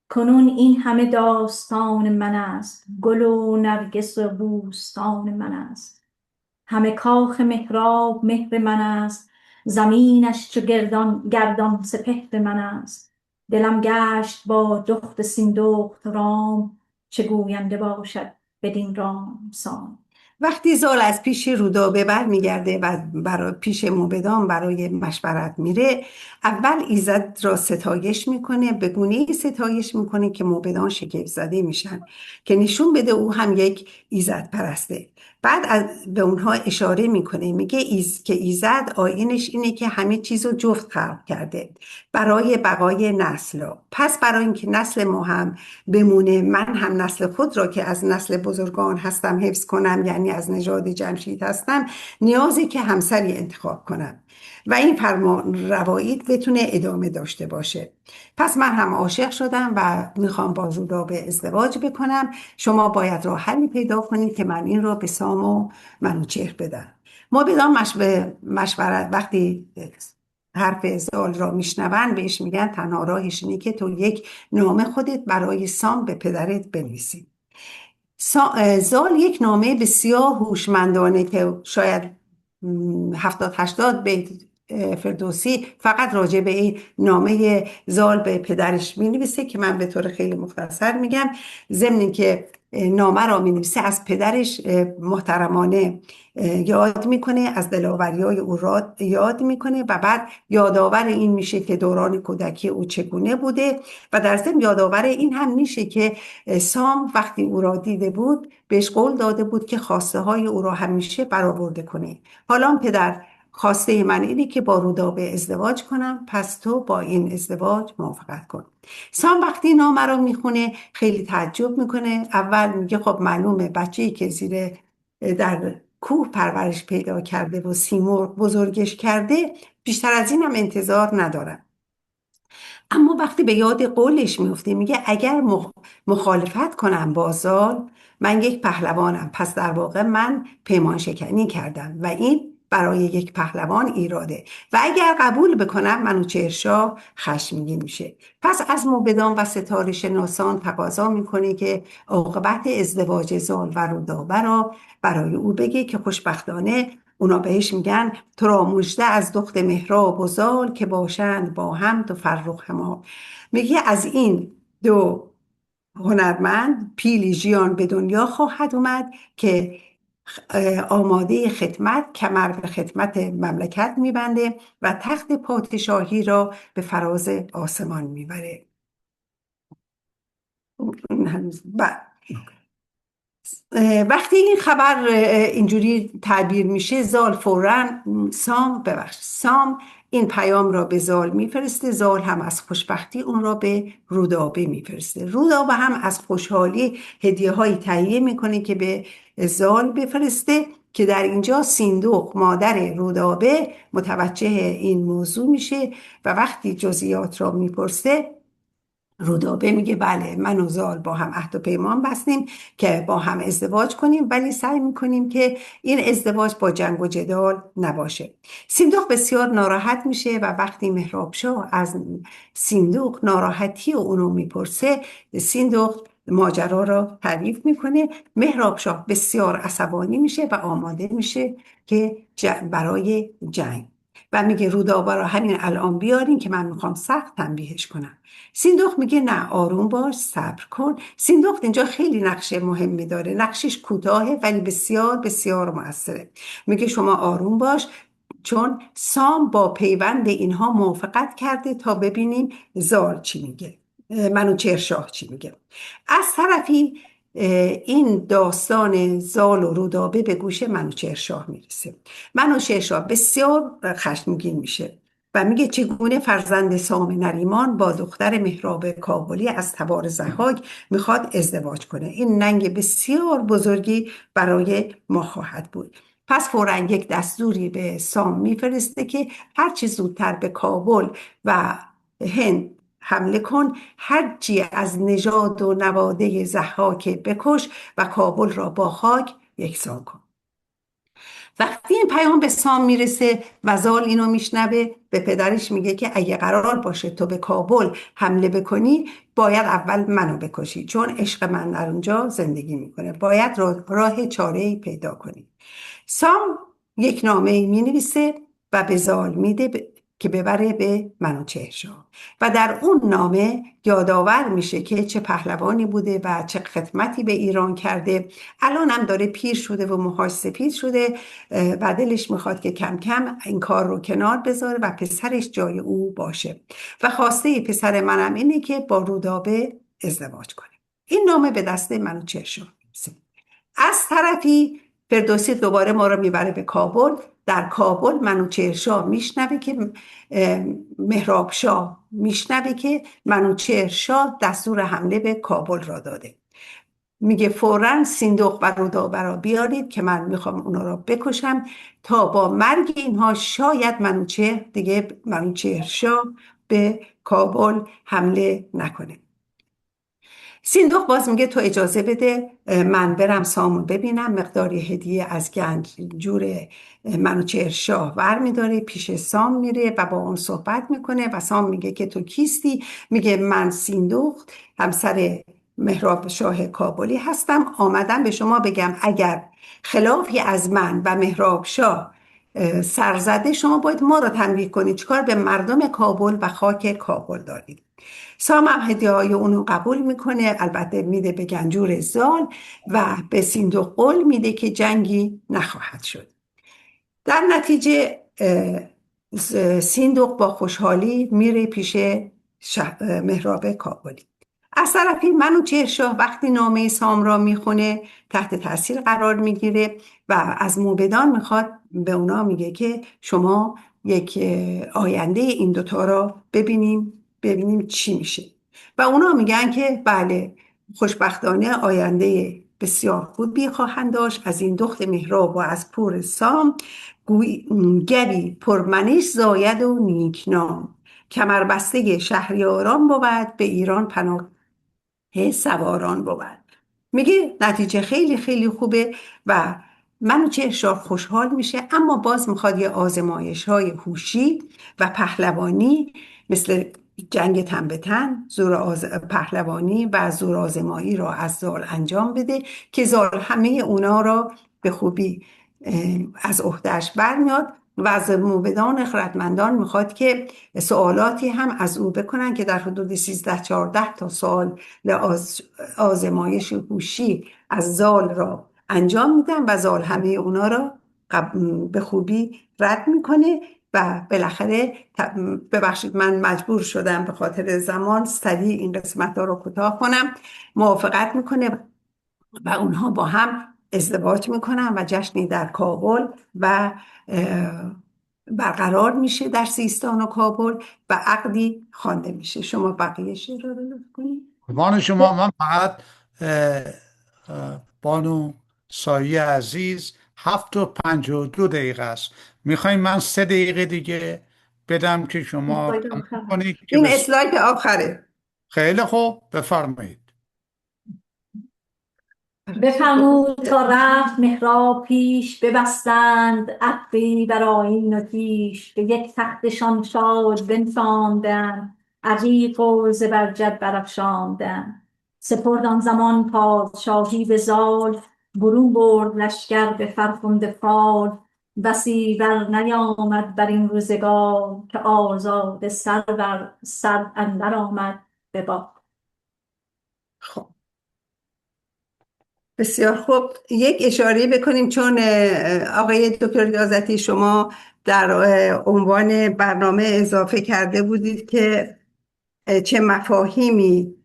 کنون این همه داستان من است، گل و نرگس و بوستان من است. همه کاخ مهراب مهر من است، زمینش چو گردان سپهر من است. دلم گشت با دخت سیندخت رام، چه گوینده باشد بدین رام سام. وقتی زال از پیش رودابه برمیگرده و پیش موبدان برای مشورت میره، اول ایزد را ستایش میکنه، به گونه‌ای ستایش میکنه که موبدان شگفت زده میشن که نشون بده او هم یک ایزد پرسته. به اونها اشاره میکنه، میگه که ایزد آیینش اینه که همه چیز رو جفت خلق کرده برای بقای نسل ها. پس برای اینکه نسل ما هم بمونه، من هم نسل خود را که از نسل بزرگان هستم حفظ کنم، یعنی از نژاد جمشید هستم، نیازی که همسری انتخاب کنم و این فرمان روایت بتونه ادامه داشته باشه. پس من هم عاشق شدم و میخوام با رودابه ازدواج بکنم. شما باید راه حلی پیدا کنید که من این رو به سام و منوچهر بدم. ما بدان مشورت وقتی حرف زال را میشنون بهش میگن تنها راهش اینه که تو یک نامه خودت برای سام به پدرت بنویسی. زال یک نامه بسیار هوشمندانه که شاید 70-80 بیت فردوسی فقط راجع به این نامه زال به پدرش می نویسه که من به طور خیلی مختصر میگم. ضمن اینکه نامه را می نویسه از پدرش محترمانه یاد میکنه، از دلاوری‌های او را یاد میکنه و بعد یادآور این میشه که دوران کودکی او چگونه بوده و در ضمن یادآور این هم میشه که سام وقتی او را دیده بود بهش قول داده بود که خواسته های او را همیشه برآورده کنه. حالا پدر، خواسته من اینه که با رودابه ازدواج کنم، پس تو با این ازدواج موافقت کن. سام وقتی نامه رو میخونه خیلی تعجب میکنه. اول میگه خب معلومه بچه‌ای که در کوه پرورش پیدا کرده و سیمرغ بزرگش کرده، بیشتر از این هم انتظار ندارم. اما وقتی به یاد قولش میفته میگه اگر مخالفت کنم با زال، من یک پهلوانم، پس در واقع من پیمان شکنی کردم و این برای یک پهلوان ایراده و اگر قبول بکنم منوچهرشاه خشمگین میشه. پس از موبدان و ستاره شناسان تقاضا میکنه که عاقبت ازدواج زال و رودابه را برای او بگه که خوشبختانه اونا بهش میگن تو را مژده از دخت مهراب و زال که باشند با هم دو فرخ همال. میگه از این دو هنرمند پیلی ژیان به دنیا خواهد اومد که آماده خدمت، کمر به خدمت مملکت میبنده و تخت پادشاهی را به فراز آسمان میبره. وقتی این خبر اینجوری تعبیر میشه، زال فوراً سام این پیام را به زال میفرسته. زال هم از خوشبختی اون را به رودابه میفرسته. رودابه هم از خوشحالی هدیه هایی تهیه میکنه که به زال بفرسته که در اینجا سیندوق مادر رودابه متوجه این موضوع میشه و وقتی جزئیات را میپرسه رودابه میگه بله، من و زال با هم عهد و پیمان بستیم که با هم ازدواج کنیم، ولی سعی میکنیم که این ازدواج با جنگ و جدال نباشه. سیندوق بسیار ناراحت میشه و وقتی مهرابشاه از سیندوق ناراحتی اونو میپرسه، سیندوق ماجرا را تعریف میکنه. مهرابشاه بسیار عصبانی میشه و آماده میشه که برای جنگ و میگه رودابه را همین الان بیارین که من میخوام سخت تنبیهش کنم. سیندوق میگه نه، آروم باش، صبر کن. سیندوق اینجا خیلی نقش مهمی داره، نقشش کوتاهه ولی بسیار بسیار مؤثره. میگه شما آروم باش، چون سام با پیوند اینها موافقت کرده تا ببینیم زال چی میگه، منوچهرشاه چی میگه. از طرفی این داستان زال و رودابه به گوش منوچهرشاه میرسه. منوچهرشاه بسیار خشمگین میشه و میگه چگونه فرزند سام نریمان با دختر مهراب کابلی از تبار ضحاک میخواد ازدواج کنه. این ننگ بسیار بزرگی برای ما خواهد بود. پس فوراً یک دستوری به سام میفرسته که هرچی زودتر به کابل و هند حمله کن، هرچی از نژاد و نواده ضحاک بکش و کابل را با خاک یکسان کن. وقتی این پیام به سام میرسه و زال اینو میشنوه، به پدرش میگه که اگه قرار باشه تو به کابل حمله بکنی، باید اول منو بکشی، چون عشق من در اونجا زندگی میکنه، باید راه چاره‌ای پیدا کنی. سام یک نامه مینویسه و به زال میده که ببره به منوچهرشاه و در اون نامه یادآور میشه که چه پهلوانی بوده و چه خدمتی به ایران کرده. الان هم داره پیر شده و موهاش سفید شده و دلش میخواد که کم کم این کار رو کنار بذاره و پسرش جای او باشه و خواسته پسر منم اینه که با رودابه ازدواج کنه. این نامه به دست منوچهرشاه میرسه. از طرفی فردوسی دوباره ما رو میبره به کابل. در کابل منوچهر میشنوه که مهراب شاه میشنوه که منوچهر شاه دستور حمله به کابل را داده. میگه فوراً سیندخت و رودابه بیارید که من میخوام اونا را بکشم تا با مرگ اینها شاید منوچهر شاه به کابل حمله نکنه. سیندخت باز میگه تو اجازه بده من برم سامو ببینم. مقداری هدیه از گنجور منوچهر شاه ور میداره، پیش سام میره و با اون صحبت میکنه و سام میگه که تو کیستی؟ میگه من سیندخت همسر مهراب شاه کابلی هستم، آمدم به شما بگم اگر خلافی از من و مهراب شاه سرزده شما باید ما رو تنبیه کنید، چیکار به مردم کابل و خاک کابل دارید. سام هم هدیه های اونو قبول میکنه، البته میده به گنجور زال و به سیندخت قول میده که جنگی نخواهد شد. در نتیجه سیندخت با خوشحالی میره پیش مهراب کابلی. از طرفی منوچهر شاه وقتی نامه سام را میخونه تحت تاثیر قرار میگیره و از موبدان میخواد، به اونا میگه که شما یک آینده این دوتا را ببینیم چی میشه. و اونا میگن که بله، خوشبختانه آینده بسیار خوبی خواهند داشت از این دخت مهراب و از پور سام. گوی پرمنش زاید و نیکنام، کمربسته شهریاران بود به ایران پناه سواران بود. میگه نتیجه خیلی خیلی خوبه و منوچهر شاه خوشحال میشه، اما باز میخواد یه آزمایش های هوشی و پهلوانی مثل جنگ تن به تن، پهلوانی و زور آزمایی را از زال انجام بده که زال همه اونا را به خوبی از عهده‌اش برمیاد و از موبدان خردمندان میخواد که سوالاتی هم از او بکنن که در حدود 13-14 تا سوال آزمایش هوشی از زال را انجام میدن و زال همه اونا را به خوبی رد میکنه و بالاخره ببخشید من مجبور شدم به خاطر زمان سریع این قسمت ها رو کوتاه کنم. موافقت میکنه و اونها با هم ازدواج میکنن و جشنی در کابل و برقرار میشه در سیستان و کابل و عقدی خوانده میشه. شما بقیه شعر رو لطف کنید. قربان شما. من فقط بانو سایی عزیز 7:52 است. میخوایم من 3 دقیقه دیگه بدم که شما تموم کنید که این اسلاید آخره. خیلی خوب، بفرمایید. بفرمود تا رفت مهراب پیش، ببستند عقبی بر آیین و کیش، به یک تختشان شاد بنشاندند، عقیق و زبرجد برافشاندند. سپرد آن زمان پادشاهی به زال، برون برد لشکر به فرخنده فال. بسی بر نیامد بر این روزگار، که آزاده سر بر سر اندر آمد به باد. خب بسیار خوب، یک اشاره بکنیم چون آقای دکتر ریاضتی شما در عنوان برنامه اضافه کرده بودید که چه مفاهیمی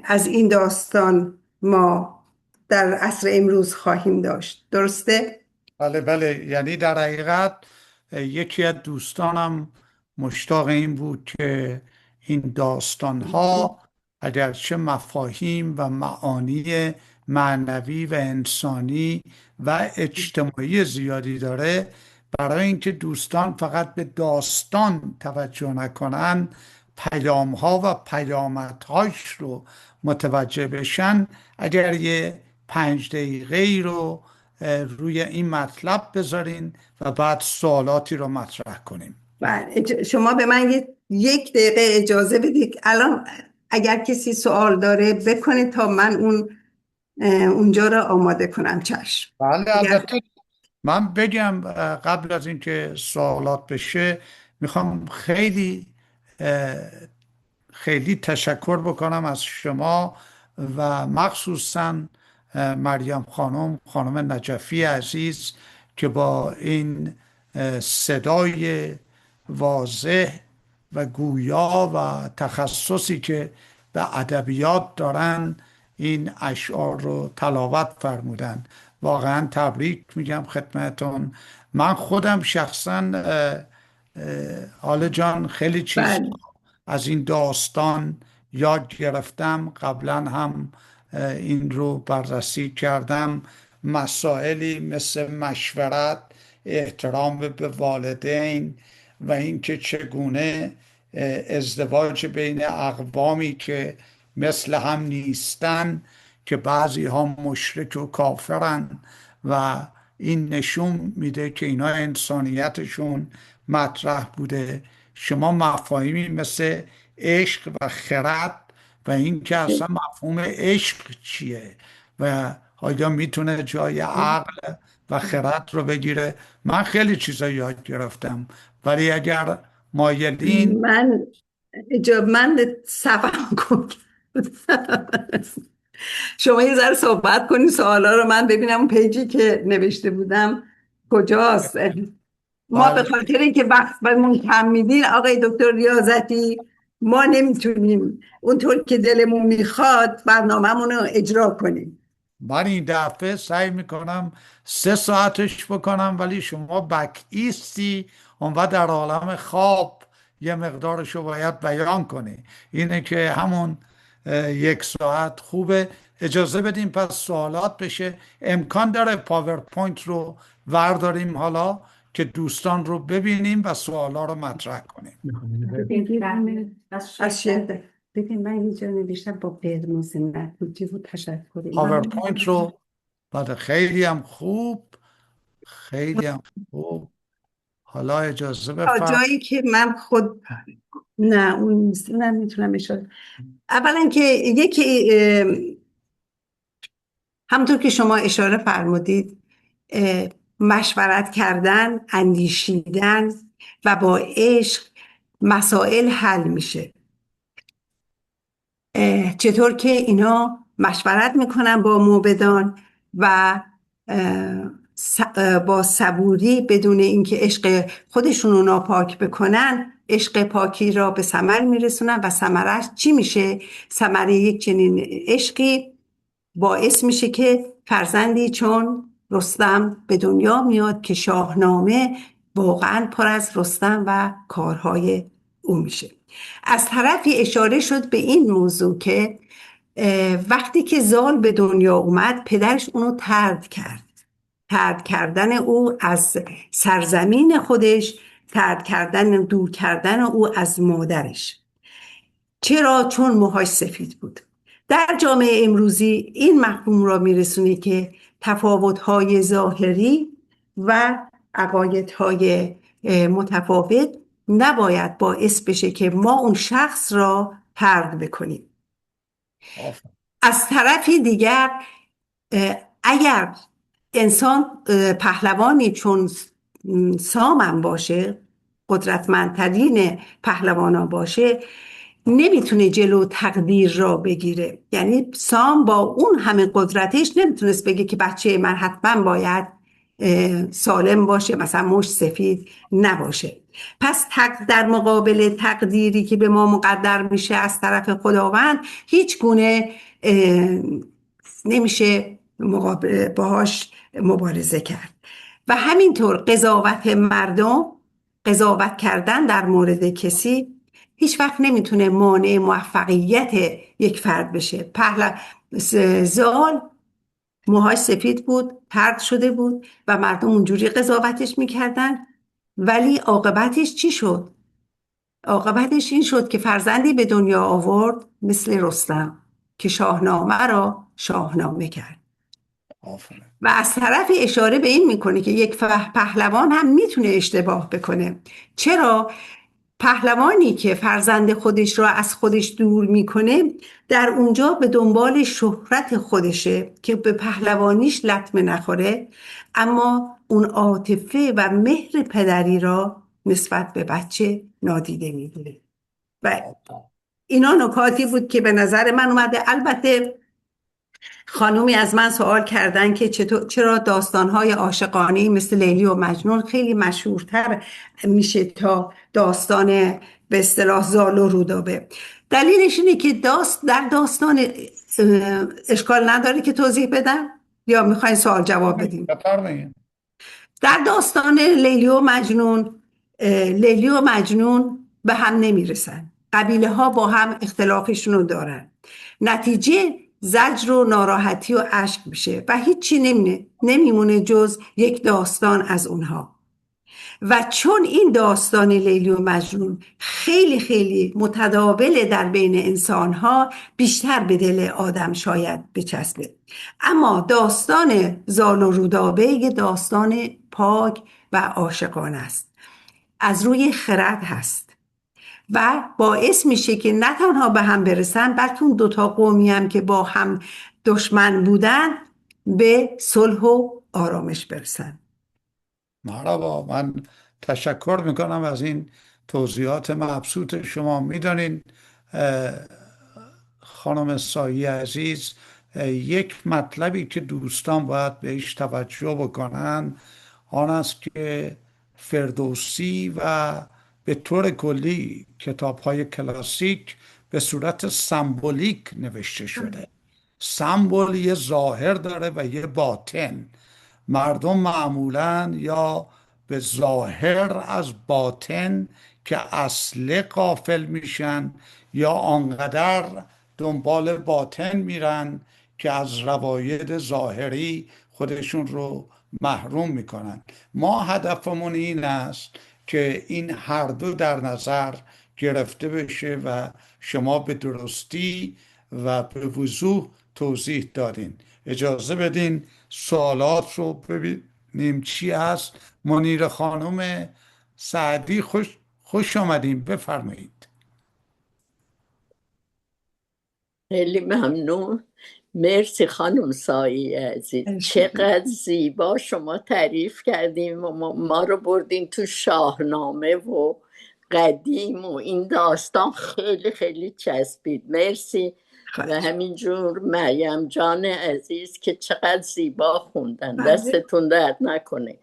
از این داستان ما در عصر امروز خواهیم داشت، درسته؟ بله بله، یعنی در حقیقت یکی از دوستانم مشتاق این بود که این داستانها اگرچه مفاهیم و معانی معنوی و انسانی و اجتماعی زیادی داره، برای اینکه دوستان فقط به داستان توجه نکنن، پیامها و پیامدهاش رو متوجه بشن، اگر یه 5 دقیقه رو روی این مطلب بذارین و بعد سوالاتی رو مطرح کنیم. شما به من یک دقیقه اجازه بدید الان اگر کسی سوال داره بکنه تا من اونجا رو آماده کنم. چشم. بله البته من بگم قبل از اینکه سوالات بشه میخوام خیلی تشکر بکنم از شما و مخصوصا مریم خانم نجفی عزیز که با این صدای واضح و گویا و تخصصی که به ادبیات دارن این اشعار رو تلاوت فرمودن واقعا تبریک میگم خدمتون. من خودم شخصا حالا جان خیلی چیز بله. از این داستان یاد گرفتم. قبلا هم این رو بررسی کردم. مسائلی مثل مشورت، احترام به والدین و اینکه چگونه ازدواج بین اقوامی که مثل هم نیستن، که بعضی ها مشرک و کافرن و این نشون میده که اینا انسانیتشون مطرح بوده. شما مفاهیمی مثل عشق و خرد و این که اصلا مفهوم عشق چیه و آیا میتونه جای عقل و خرد رو بگیره. من خیلی چیزا یاد گرفتم، ولی اگر مایلین من صفم کن شما یه ذره صحبت کنید، سوالا رو من ببینم اون پیجی که نوشته بودم کجاست. ما به خاطر اینکه وقت بهمون کم میدین آقای دکتر ریاضتی، ما نمیتونیم اونطور که دلمون میخواد برنامه‌مون رو اجرا کنیم. من این دفعه سعی میکنم 3 ساعتش بکنم، ولی شما بک ایستی اون در عالم خواب یه مقدارشو باید بیان کنی. اینه که همون 1 ساعت خوبه. اجازه بدیم پس سوالات بشه. امکان داره پاورپوینت رو ورداریم حالا که دوستان رو ببینیم و سوالا رو مطرح کنیم. ببین من اینجا نوشتم با قرمز نتیجه و تشکر. پاورپوینت رو بعد خیلی هم خوب، خیلی هم خوب. حالا اجازه بفرمایید. جایی که من خود نه اون نیست، من میتونم اشاره. اولا که یکی همونطور که شما اشاره فرمودید مشورت کردن، اندیشیدن و با عشق مسائل حل میشه. چطور که اینا مشورت میکنن با موبدان و با صبوری بدون اینکه عشق خودشون رو ناپاک بکنن عشق پاکی را به ثمر میرسونن و ثمرش چی میشه؟ ثمره یک چنین عشقی باعث میشه که فرزندی چون رستم به دنیا میاد که شاهنامه واقعا پر از رستم و کارهای او میشه. از طرفی اشاره شد به این موضوع که وقتی که زال به دنیا اومد پدرش اونو طرد کرد. طرد کردن او از سرزمین خودش، طرد کردن، دور کردن او از مادرش. چرا؟ چون موهاش سفید بود. در جامعه امروزی این مفهوم را میرسونه که تفاوت‌های ظاهری و عقایدهای متفاوت نباید باعث بشه که ما اون شخص را طرد بکنیم. از طرفی دیگر اگر انسان پهلوانی چون سامم باشه، قدرتمندترین پهلوانا باشه، نمیتونه جلو تقدیر را بگیره. یعنی سام با اون همه قدرتش نمیتونست بگه که بچه من حتما باید سالم باشه، مثلا مشت سفید نباشه. پس در مقابل تقدیری که به ما مقدر میشه از طرف خداوند هیچ گونه نمیشه باهاش مبارزه کرد. و همینطور قضاوت مردم، قضاوت کردن در مورد کسی هیچ وقت نمیتونه مانع موفقیت یک فرد بشه. زال موهاش سفید بود، طرد شده بود و مردم اونجوری قضاوتش میکردن، ولی عاقبتش چی شد؟ عاقبتش این شد که فرزندی به دنیا آورد مثل رستم که شاهنامه را شاهنامه کرد. و از طرف اشاره به این میکنه که یک پهلوان هم میتونه اشتباه بکنه. چرا؟ پهلوانی که فرزند خودش را از خودش دور میکنه در اونجا به دنبال شهرت خودشه که به پهلوانیش لطمه نخوره، اما اون عاطفه و مهر پدری را نسبت به بچه نادیده میگیره. و اینا نکاتی بود که به نظر من اومده. البته خانومی از من سوال کردن که چرا داستان‌های عاشقانه‌ای مثل لیلی و مجنون خیلی مشهورتر میشه تا داستان به اصطلاح زال و رودابه. دلیلش اینه که در داستان اشکال نداره که توضیح بدم؟ یا میخواین سوال جواب بدیم؟ بفرمایید. در داستان لیلی و مجنون به هم نمیرسن. قبیله ها با هم اختلافشون رو دارن. نتیجه زجر و ناراحتی و اشک میشه و هیچی نمیمونه جز یک داستان از اونها. و چون این داستان لیلی و مجنون خیلی خیلی متداوله در بین انسانها، بیشتر به دل آدم شاید بچسبه. اما داستان زال و رودابه یه داستان پاک و عاشقانه است، از روی خرد هست و باعث میشه که نه تنها به هم برسن، بلکه اون دوتا قومی هم که با هم دشمن بودن به صلح و آرامش برسن. مرحبا، من تشکر میکنم از این توضیحات مبسوط شما. میدانین خانم سایی عزیز، یک مطلبی که دوستان باید بهش توجه بکنن آن است که فردوسی و به طور کلی کتاب‌های کلاسیک به صورت سمبولیک نوشته شده. سمبل یه ظاهر داره و یه باطن. مردم معمولا یا به ظاهر از باطن که اصل غافل میشن یا آنقدر دنبال باطن میرن که از رواید ظاهری خودشون رو محروم میکنن. ما هدفمون این است که این هر دو در نظر گرفته بشه و شما به درستی و به وضوح توضیح دادین. اجازه بدین سوالات رو ببینیم چی هست. منیر خانم سعدی خوش آمدین، بفرمایید. خیلی ممنون. مرسی خانم سایی عزیز، چقدر زیبا شما تعریف کردیم و ما رو بردین تو شاهنامه و قدیم و این داستان خیلی خیلی چسبید. مرسی. و همینجور مریم جان عزیز که چقدر زیبا خوندن، دستتون درد نکنه.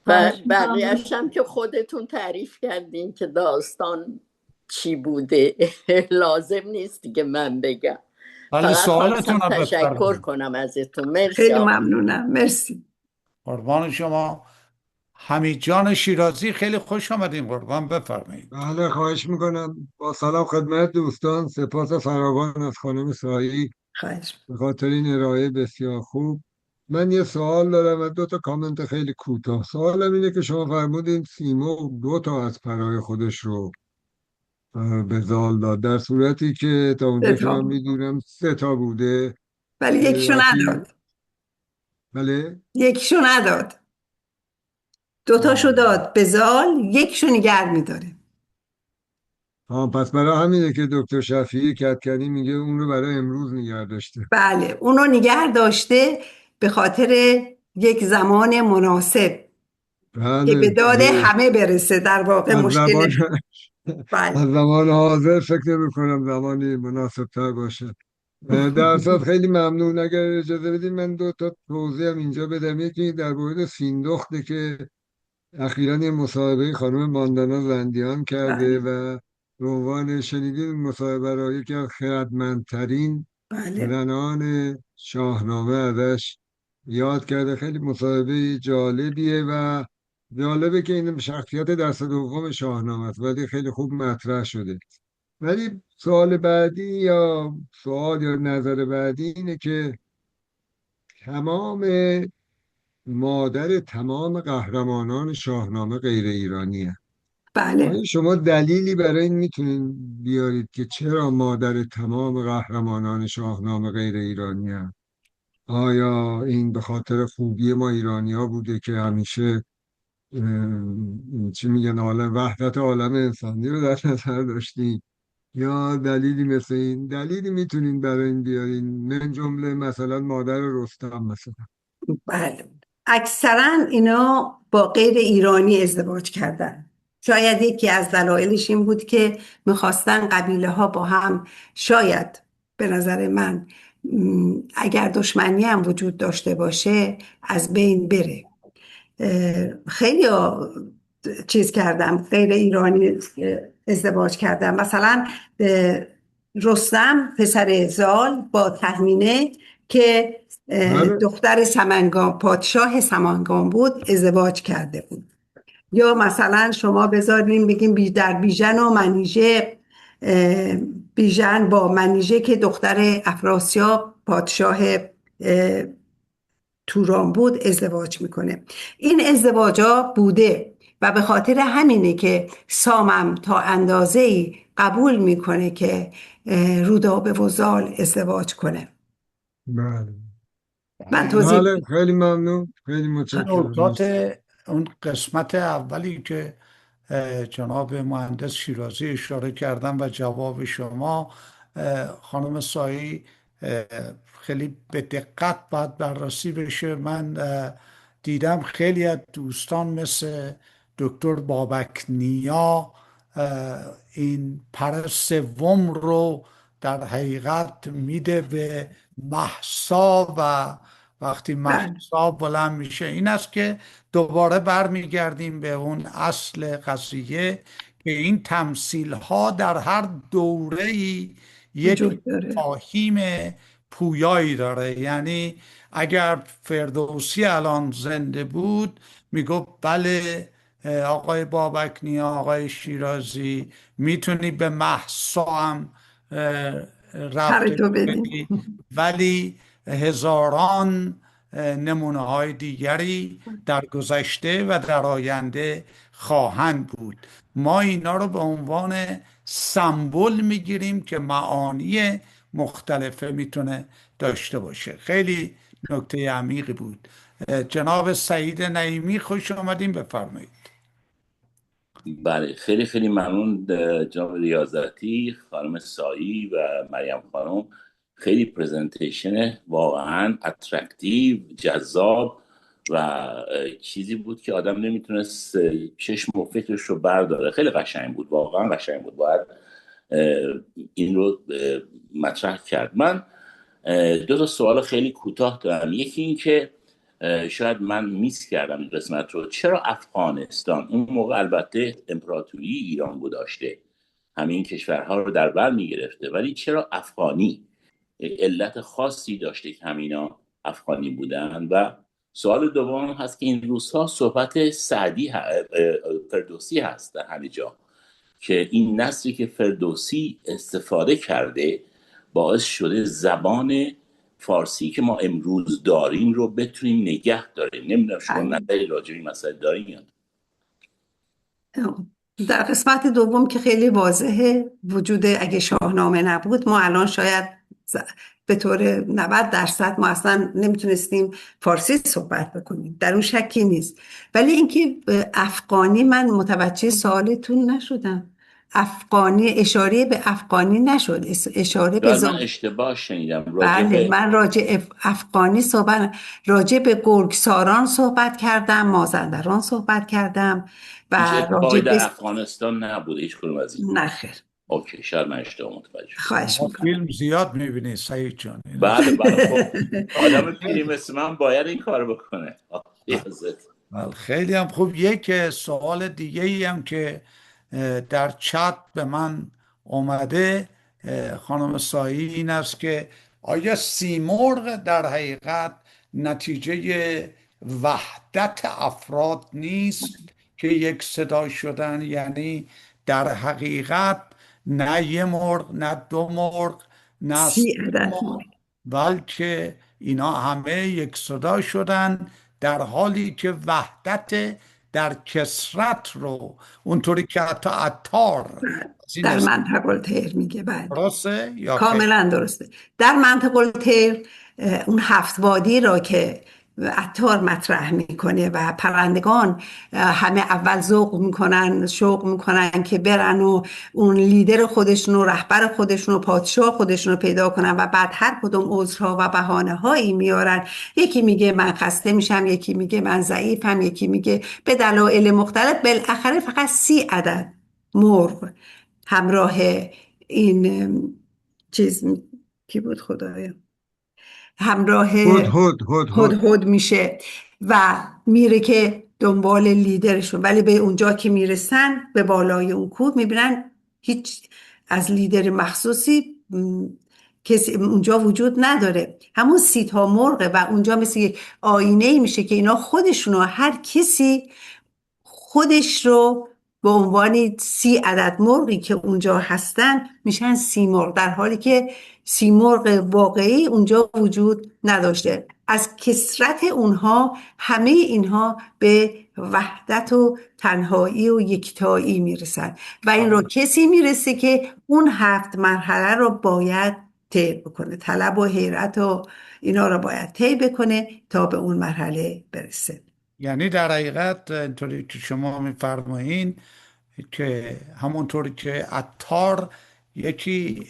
و بقیه‌اش هم که خودتون تعریف کردین که داستان چی بوده. لازم نیست دیگه من بگم. ولی سوالتون رو تشکر کنم ازتون. مرسی. خیلی ممنونم. مرسی. قربان شما. حمید جان شیرازی خیلی خوش آمدین، قربان، بفرمایید. بله، خواهش میکنم. با سلام خدمت دوستان، سپاس فراوان از خانم سایی به خاطر این ارائه بسیار خوب. من یه سوال دارم و 2 تا کامنت خیلی کوتاه. سوالم اینه که شما فرمودین سیمرغ 2 تا از پرهای خودش رو به زال داد، در صورتی که تا اونجا که من میدونم 3 تا بوده، ولی یکشو نداد. بله؟ یکشو نداد. 2 تاشو داد به زال، یکشو نگه میداره. پس برای همینه که دکتر شفیعی کدکنی میگه اون رو برای امروز نگه داشته. بله، اون رو نگه داشته به خاطر یک زمان مناسب. بله، که به داد همه برسه. در واقع مشکل از زمان حاضر فکر میکنم زمانی مناسب تر باشه. در اصل خیلی ممنون. اگر اجازه بدید من 2 تا توضیح هم اینجا بدم. یکی در مورد سیندخته که اخیراً یه مصاحبه خانم ماندانا زندیان کرده و به عنوان شنیدین مصاحبه را یکی از خردمندترین زنان شاهنامه ازش یاد کرده. خیلی مصاحبه جالبیه و جالبه که این شخصیت دست دوم شاهنامه است ولی خیلی خوب مطرح شده. ولی سوال بعدی یا نظر بعدی اینه که مادر تمام قهرمانان شاهنامه غیر ایرانیه. بله. شما دلیلی برای این میتونین بیارید که چرا مادر تمام قهرمانان شاهنامه غیر ایرانیه؟ آیا این به خاطر خوبی ما ایرانی‌ها بوده که همیشه چی میگن وحدت عالم انسانی رو در نظر داشتیم، یا دلیلی مثل این؟ دلیلی میتونین برای این بیارین؟ من جمله مثلا مادر رستم مثلا. بله، اکثرا اینا با غیر ایرانی ازدواج کردن. شاید یکی از دلایلش این بود که میخواستن قبیله ها با هم، شاید به نظر من اگر دشمنی هم وجود داشته باشه از بین بره. خیلی چیز کردم، غیر ایرانی ازدواج کردم. مثلا رستم پسر زال با تهمینه که بله. دختر سمنگان، پادشاه سمنگان بود، ازدواج کرده بود. یا مثلا شما بذارین بگیم در بیژن و منیژه، بیژن با منیژه که دختر افراسیاب پادشاه توران بود ازدواج میکنه. این ازدواجا بوده و به خاطر همینه که سامم تا اندازه‌ای قبول میکنه که رودابه و زال ازدواج کنه. بله من توضیح بله، خیلی ممنون، خیلی متشکرم. نکات اون قسمت اولی که جناب مهندس شیرازی اشاره کردن و جواب شما خانم سایی خیلی به دقت باید بررسی بشه. من دیدم خیلی از دوستان مثل دکتر بابک نیا این پر سوم رو در حقیقت میده به مهسا و وقتی مهسا بلند میشه این است که دوباره برمیگردیم به اون اصل قضیه که این تمثیل ها در هر دوره‌ای یک مفاهیم پویایی داره. یعنی اگر فردوسی الان زنده بود میگفت بله آقای بابک نیا، آقای شیرازی، میتونی به مهسا هم ربط بدی، ولی هزاران نمونه های دیگری در گذشته و در آینده خواهند بود. ما اینا رو به عنوان سمبل میگیریم که معانی مختلفه میتونه داشته باشه. خیلی نکته عمیقی بود. جناب سعید نعیمی خوش آمدین، بفرمایید. بله خیلی خیلی ممنون جناب ریاضتی، خانم سایی و مریم خانم. خیلی پرزنتیشن واقعا اترکتیو، جذاب و چیزی بود که آدم نمیتونست چشم و فکرش رو برداره. خیلی قشنگ بود، واقعا قشنگ بود. باید این رو مطرح کرد. من دو تا سوال خیلی کوتاه دارم. یکی این که شاید من میس کردم این قسمت رو، چرا افغانستان اون موقع البته امپراتوری ایران بود داشته، همین کشورها رو در بر میگرفته، ولی چرا افغانی؟ علت خاصی داشته که همینا افغانی بودن؟ و سوال دوم هست که این روزها صحبت سعدی فردوسی هست در همه جا، که این نسلی که فردوسی استفاده کرده باعث شده زبان فارسی که ما امروز داریم رو بتونیم نگه داریم. نمیدونم شما نظری راجع به این مسئله دارین یا نه؟ در قسمت دوم که خیلی واضحه، وجود اگه شاهنامه نبود ما الان شاید به طور 90% ما اصلا نمیتونستیم فارسی صحبت بکنیم، در اون شکی نیست. ولی اینکه افغانی، من متوجه سوالتون نشدم. افغانی، اشاره به افغانی نشد، اشاره به من اشتباه شنیدم. بله من راجع افغانی صحبت، راجع به گرگساران صحبت کردم، مازندران صحبت کردم و راجع به افغانستان نبوده هیچ کدوم از این. نه خیر. اوکی، شاید من اشتباه متوجه شدم. خواهش میکنم. فیلم زیاد میبینی سعید جان. بله خب آدم پیری مثل من باید این کار بکنه. خیلی هم خوب. یک سوال دیگه ای هم که در چت به من اومده خانم سایی این است که آیا سیمرغ در حقیقت نتیجه وحدت افراد نیست که یک صدا شدن؟ یعنی در حقیقت نه یه مرغ، نه دو مرغ، نه 3 مرغ، بلکه اینا همه یک صدا شدن، در حالی که وحدت در کثرت رو اونطوری که حتی عطار در منطق الطیر میگه. بله درسته؟ کاملا درسته. در منطق الطیر اون 7 وادی را که عطار مطرح میکنه و پرندگان همه اول ذوق میکنن، شوق میکنن که برن و اون لیدر خودشون و رهبر خودشون و پادشاه خودشون رو پیدا کنن و بعد هر کدوم عذرها و بهانه هایی میارن. یکی میگه من خسته میشم، یکی میگه من ضعیفم، یکی میگه به دلایل مختلف. بالاخره فقط 30 عدد مرغ همراه این چیز کی بود خدایا، همراه هدهد میشه و میره که دنبال لیدرشون. ولی به اونجا که میرسن به بالای اون کوه میبینن هیچ از لیدر مخصوصی کسی اونجا وجود نداره. همون 30 تا مرغه و اونجا مثل یک آینه میشه که اینا خودشونو، هر کسی خودش رو به عنوان 30 عدد مرغی که اونجا هستن میشن 30 مرغ، در حالی که 30 مرغ واقعی اونجا وجود نداشته. از کثرت اونها همه اینها به وحدت و تنهایی و یکتایی میرسن و این رو کسی میرسه که اون 7 مرحله رو باید طی بکنه، طلب و حیرت و اینا رو باید طی بکنه تا به اون مرحله برسه. یعنی در حقیقت اینطوری که شما میفرمایین که همونطوری که عطار یکی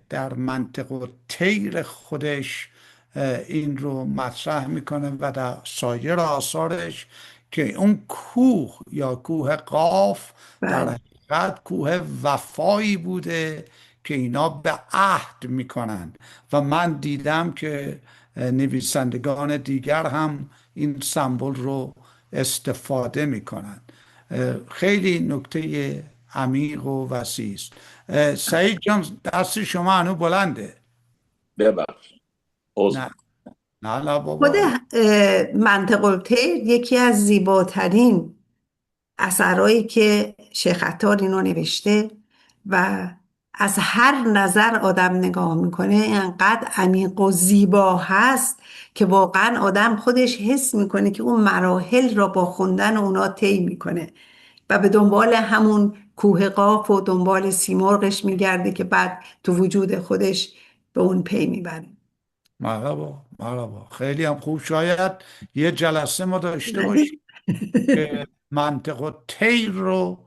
در منطق و طیر خودش این رو مطرح میکنه و در سایر آثارش که اون کوه یا کوه قاف در حقیقت کوه وفایی بوده که اینا به عهد میکنن و من دیدم که نویسندگان دیگر هم این سمبل رو استفاده میکنن. خیلی نکته عمیق و وسیع است. سعید جان دست شما هنوز بلنده. ببخش نه نه بابا. خود منطق الطیر یکی از زیباترین اثرهایی که شیخ عطار اینو نوشته و از هر نظر آدم نگاه میکنه انقدر عمیق و زیبا هست که واقعا آدم خودش حس میکنه که اون مراحل را با خوندن اونا طی میکنه و به دنبال همون کوه قاف و دنبال سیمرغش میگرده که بعد تو وجود خودش به اون پی میبره. مرحبا خیلی هم خوب. شاید یه جلسه ما داشته باشیم که منطق و طیر رو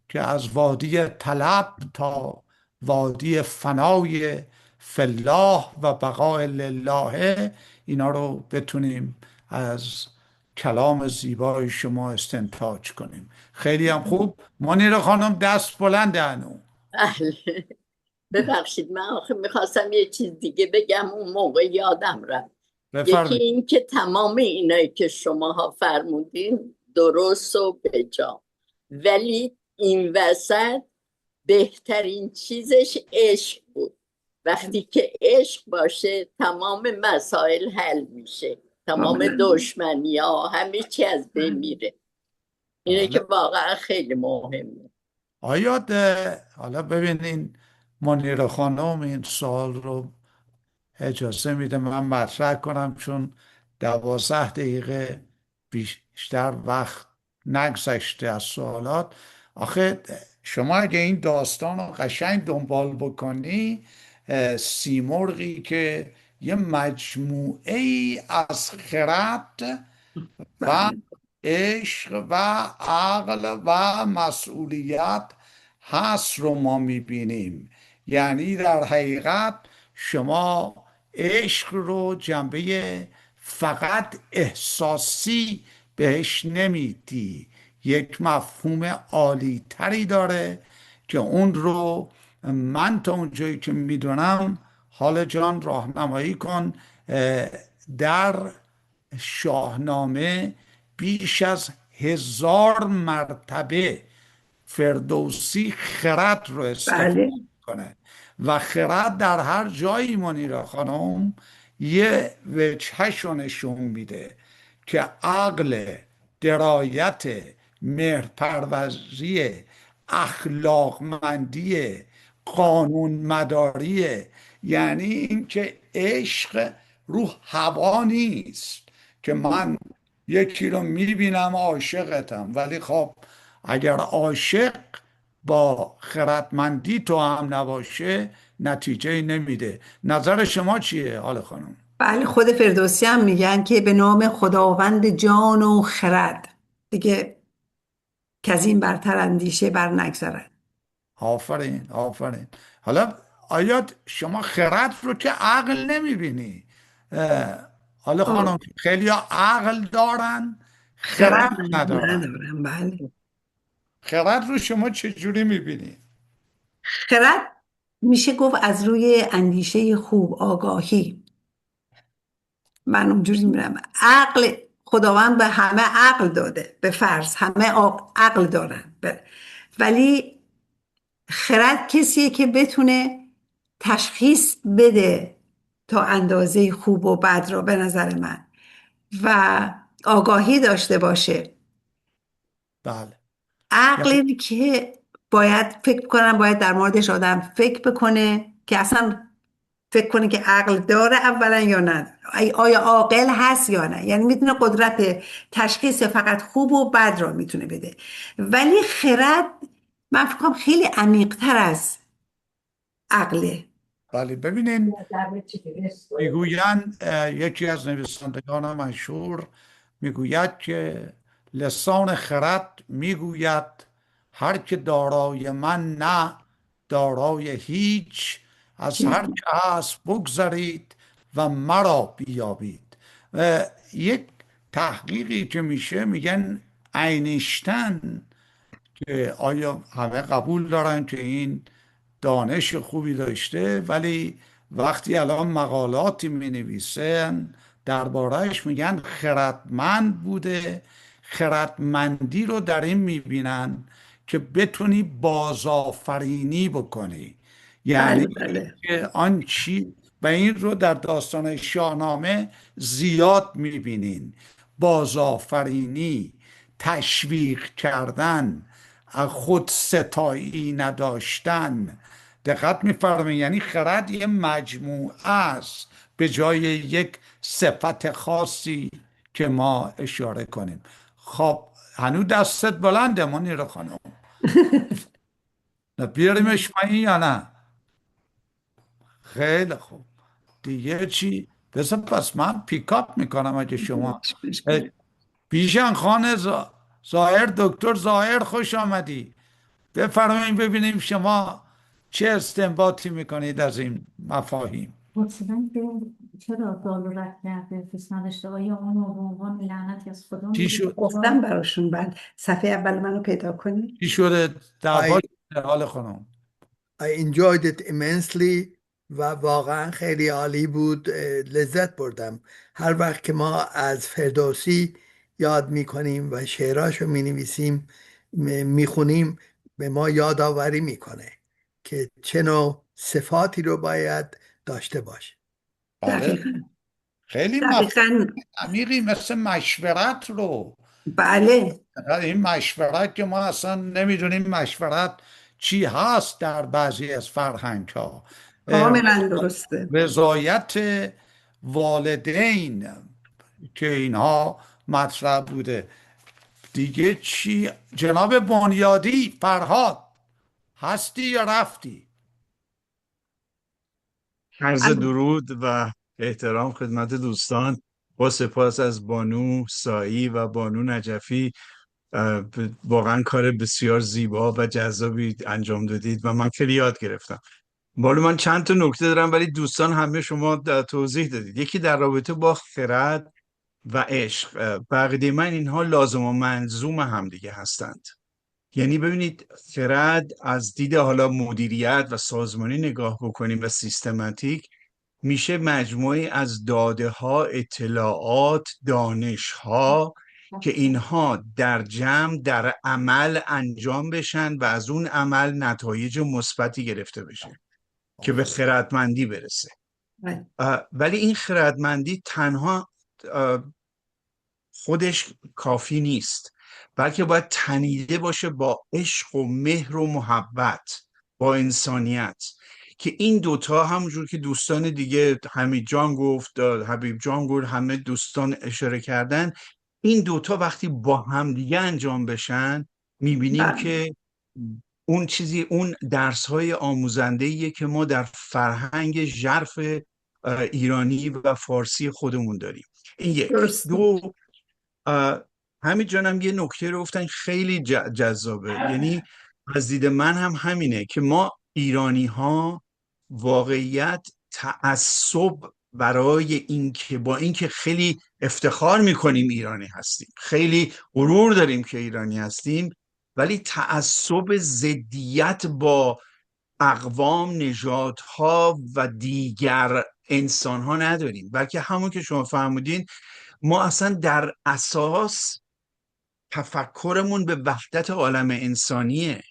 که از وادی طلب تا وادی فنای فلاح و بقاء لله اینا رو بتونیم از کلام زیبای شما استنتاج کنیم. خیلی هم خوب. منیره خانم دست بلنده هنو. ببخشید من آخه میخواستم یه چیز دیگه بگم اون موقع یادم رفت. یکی این که تمام اینایی که شماها فرمودین درست و بجا، ولی این وسط بهترین چیزش عشق بود. وقتی که عشق باشه تمام مسائل حل میشه، تمام دشمنی ها همه چی از بین میره. اینه که واقعا خیلی مهمه. آیا حالا ببینین منیره خانم این سوال رو اجازه میده من مطرح کنم چون 12 دقیقه بیشتر وقت نگذشته از سوالات. آخه شما اگه این داستان رو قشنگ دنبال بکنی، سیمرغی که یه مجموعه ای از خرد و عشق و عقل و مسئولیت هست رو ما میبینیم. یعنی در حقیقت شما عشق رو جنبه فقط احساسی بهش نمیدی، یک مفهوم عالی تری داره که اون رو من تا اونجایی که میدونم حال جان راهنمایی کن. در شاهنامه بیش از 1000 مرتبه فردوسی خرد رو استفاده کنه و خرد در هر جایی منیره خانم یه وجهش رو نشون میده که عقل، درایت، مهرپروری، اخلاقمندی، قانون مداری. یعنی اینکه عشق رو هوا نیست که من یکی رو میبینم عاشقتم، ولی خب اگر عاشق با خردمندی تو هم نباشه نتیجه نمیده. نظر شما چیه حال خانم؟ بله خود فردوسی هم میگن که به نام خداوند جان و خرد دیگه که از این برتر اندیشه بر نگذرد. آفرین. حالا آیا شما خرد رو که عقل نمیبینی؟ حالا خانم خیلی ها عقل دارن خرد ندارن. بله. خرد رو شما چجوری میبینی؟ خرد میشه گفت از روی اندیشه خوب، آگاهی. من اونجوری میبینم. عقل خداوند به همه عقل داده، به فرض همه عقل دارن، ولی خرد کسیه که بتونه تشخیص بده تا اندازه خوب و بد رو، به نظر من، و آگاهی داشته باشه. بله. عقلی که باید فکر کنم، باید در موردش آدم فکر بکنه که اصلا فکر کنه که عقل داره اولا یا نه، آیا عاقل هست یا نه. یعنی میتونه قدرت تشخیص فقط خوب و بد را میتونه بده، ولی خرد من فکر کنم خیلی عمیق‌تر از عقله. بله ببینین، میگویند یکی از نویسندگان مشهور میگوید که لسان خرد میگوید هر که دارای من نه دارای هیچ، از هر که هست بگذرید و مرا بیابید. یک تحقیقی که میشه، میگن اینشتین، که آیا همه قبول دارن که این دانش خوبی داشته، ولی وقتی الان مقالاتی می نویسن دربارهش میگن خردمند بوده. خردمندی رو در این میبینن که بتونی بازآفرینی بکنی، یعنی بله. که آن چی، و این رو در داستان شاهنامه زیاد میبینین: بازآفرینی، تشویق کردن، خود ستایی نداشتن. دقت میفرمایید، یعنی خرد یه مجموعه است به جای یک صفت خاصی که ما اشاره کنیم. خب هنوز دستت بلنده منیره خانم، بیاریمش پایین یا نه؟ خیلی خوب، دیگه چی؟ بذار پس من پیکاپ میکنم اگه شما. بیژن خان ظاهر، دکتر ظاهر، خوش آمدی. بفرمایید ببینیم شما چه استنباطی میکنید از این مفاهیم. مطمئن که چرا دال و رد کرده پس نداشته، آیا اون رو به عنوان لعنتی از خدا چی شد؟ گفتم براشون بعد صفحه اول منو پیدا کنی. چی شده؟ دعوا حال خانم؟ I enjoyed it immensely و واقعا خیلی عالی بود. لذت بردم. هر وقت که ما از فردوسی یاد میکنیم و شعراشو مینویسیم میخونیم، به ما یادآوری میکنه که چه نوع صفاتی رو باید داشته باشه. بله، خیلی عمیقی، مثل مشورت رو. بله، این مشورت که ما اصلا نمیدونیم مشورت چی هست در بعضی از فرهنگ ها. کاملا درسته. رضایت والدین که اینها مطرح بوده. دیگه چی؟ جناب بنیادی، فرهاد، هستی یا رفتی؟ عرض درود و احترام خدمت دوستان، با سپاس از بانو سایی و بانو نجفی. واقعا کار بسیار زیبا و جذابی انجام دادید و من خیلی یاد گرفتم. بالا من چند تا نکته دارم ولی دوستان همه شما توضیح دادید. یکی در رابطه با خرد و عشق. بقیده من اینها لازم و ملزوم همدیگه هستند. یعنی ببینید، خرد از دید حالا مدیریت و سازمانی نگاه بکنیم و سیستماتیک، میشه مجموعه از داده ها، اطلاعات، دانش ها که اینها در جمع در عمل انجام بشن و از اون عمل نتایج مثبتی گرفته بشه که به خردمندی برسه. ولی این خردمندی تنها خودش کافی نیست، بلکه باید تنیده باشه با عشق و مهر و محبت، با انسانیت، که این دوتا همونجور که دوستان دیگه حمید جان گفت، حبیب جان گفت، همه دوستان اشاره کردن، این دوتا وقتی با هم دیگه انجام بشن میبینیم که اون چیزی، اون درس‌های آموزنده‌ایه که ما در فرهنگ ژرف ایرانی و فارسی خودمون داریم. این یک. دو، همین جانم یه نکته رو گفتن خیلی جذابه، یعنی از دید من هم همینه که ما ایرانی ها واقعیت تعصب برای اینکه با اینکه خیلی افتخار میکنیم ایرانی هستیم، خیلی غرور داریم که ایرانی هستیم، ولی تعصب ضدیت با اقوام، نژادها و دیگر انسان ها نداریم، بلکه همون که شما فرمودین، ما اصلا در اساس تفکرمون به وحدت عالم انسانیه.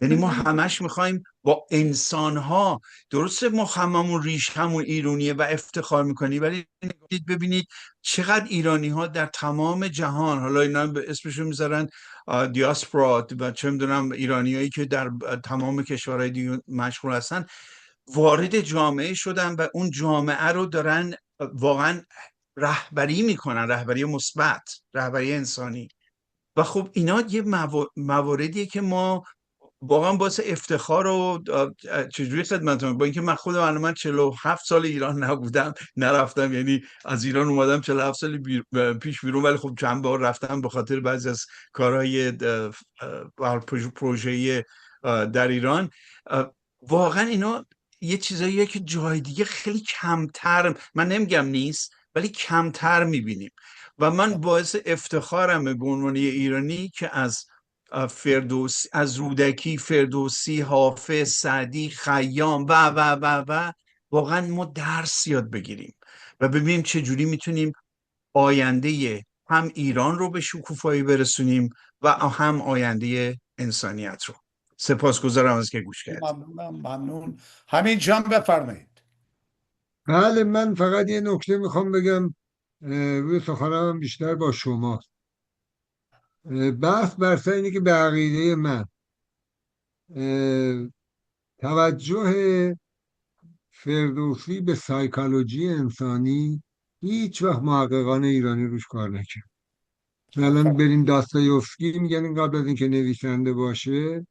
یعنی ما همش میخوایم با انسانها. درسته ما هممون ریش همون ایرانیه و افتخار میکنی، ولی ببینید چقدر ایرانی ها در تمام جهان، حالا اینا به اسمشون میذارن دیاسپورا و چه میدونم ایرانیایی که در تمام کشورهای دیگه مشغول هستن، وارد جامعه شدن و اون جامعه رو دارن واقعا رهبری میکنن، رهبری مثبت، رهبری انسانی. و خب اینا یه مواردیه که ما واقعا باعث افتخار و چجوری خدمتتون، با اینکه من خودم من 47 سال ایران نبودم، نرفتم، یعنی از ایران اومدم 47 سال پیش بیرون، ولی خب چند بار رفتم به خاطر بعضی از کارهای پروژه‌ای در ایران. واقعا اینا یه چیزاییه که جای دیگه خیلی کمتر، من نمیگم نیست، ولی کمتر میبینیم. و من باعث افتخارم به عنوان ایرانی که از فردوسی، از رودکی، فردوسی، حافظ، سعدی، خیام و واقعا ما درس یاد بگیریم و ببینیم چجوری میتونیم آینده هم ایران رو به شکوفایی برسونیم و هم آینده انسانیت رو. سپاسگزارم از که گوش کردید. ممنون. همین جان بفرمایید. بله، من فقط یه نکته میخوام بگم روی سخنم بیشتر با شما. بحث بر سر اینه که به عقیده من توجه فردوسی به سایکولوژی انسانی هیچ وقت محققان ایرانی روش کار نکرد. الان بریم داستایوفسکی میگن این قبل از اینکه نویسنده باشه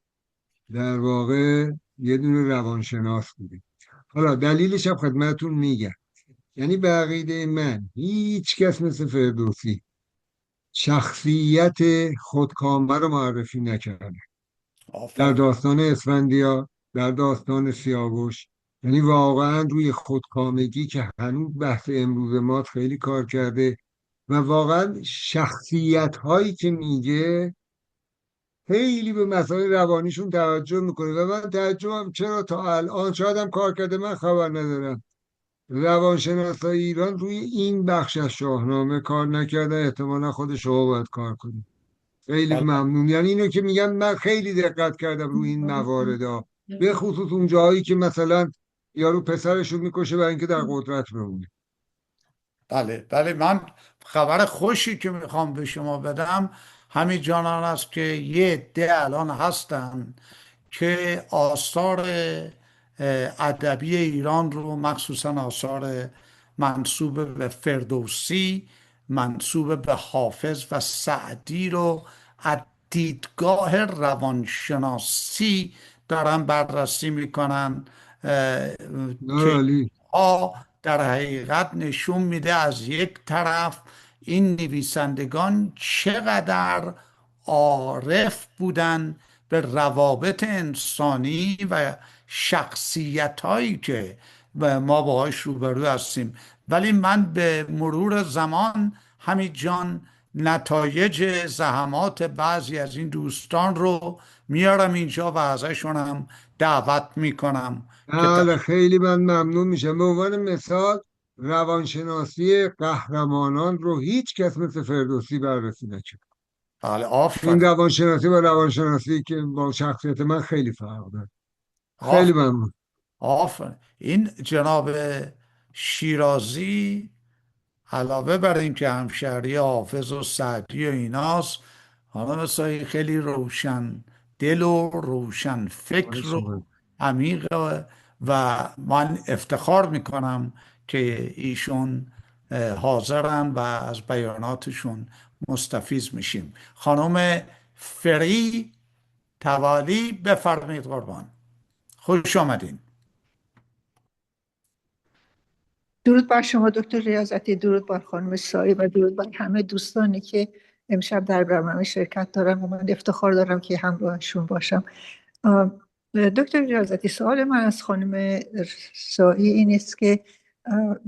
در واقع یه دونه روانشناس بوده. حالا دلیلش هم خدمتتون میگم. یعنی به عقیده من هیچ کس مثل فردوسی شخصیت خودکامه رو معرفی نکرده. در داستان اسفندیار، در داستان سیاوش، یعنی واقعا روی خودکامگی که هنوز بحث امروز ما خیلی کار کرده و واقعا شخصیت هایی که میگه خیلی به مسائل روانیشون توجه میکنه و من تعجبم چرا تا الان، شاید هم کار کرده من خبر ندارم، روانشناسای ایران روی این بخش از شاهنامه کار نکرده. احتمالا خود شما باید کار کنید. خیلی ممنون. یعنی اینو که میگم من خیلی دقت کردم روی این موارد، به خصوص اون جایی که مثلا یارو پسرشو میکشه برای اینکه در قدرت بمونه. بله من خبر خوشی که میخوام به شما بدم همین جانان است که یه عده الان هستن که آثار ادبی ایران رو، مخصوصا آثار منسوب به فردوسی، منسوب به حافظ و سعدی رو از دیدگاه روانشناسی دارن بررسی میکنن که در حقیقت نشون میده از یک طرف این نویسندگان چقدر عارف بودن به روابط انسانی و شخصیت هایی که ما باهاش روبرو هستیم. ولی من به مرور زمان همین جان نتایج زحمات بعضی از این دوستان رو میارم اینجا و ازشون هم دعوت میکنم. بله خیلی من ممنون میشم. به عنوان مثال روانشناسی قهرمانان رو هیچ کس مثل فردوسی بررسی نکرد. بله آفرین. این روانشناسی با روانشناسی که با شخصیت من خیلی فرق داره. خیلی ممنون. آفرین. این جناب شیرازی علاوه بر این که همشهری حافظ و سعدی و ایناست، حالا مثلا خیلی روشن دل و روشن فکر و عمیق و من افتخار میکنم که ایشون حاضرن و از بیاناتشون مستفیض میشیم. خانم فری توالی بفرمایید قربان. خوش آمدین. درود بر شما دکتر ریاضتی، درود بر خانم سایی و درود بر همه دوستانی که امشب در برنامه شرکت دارم و من افتخار دارم که همراهشون باشم. دکتر ریاضتی، سوال من از خانم سایی این است که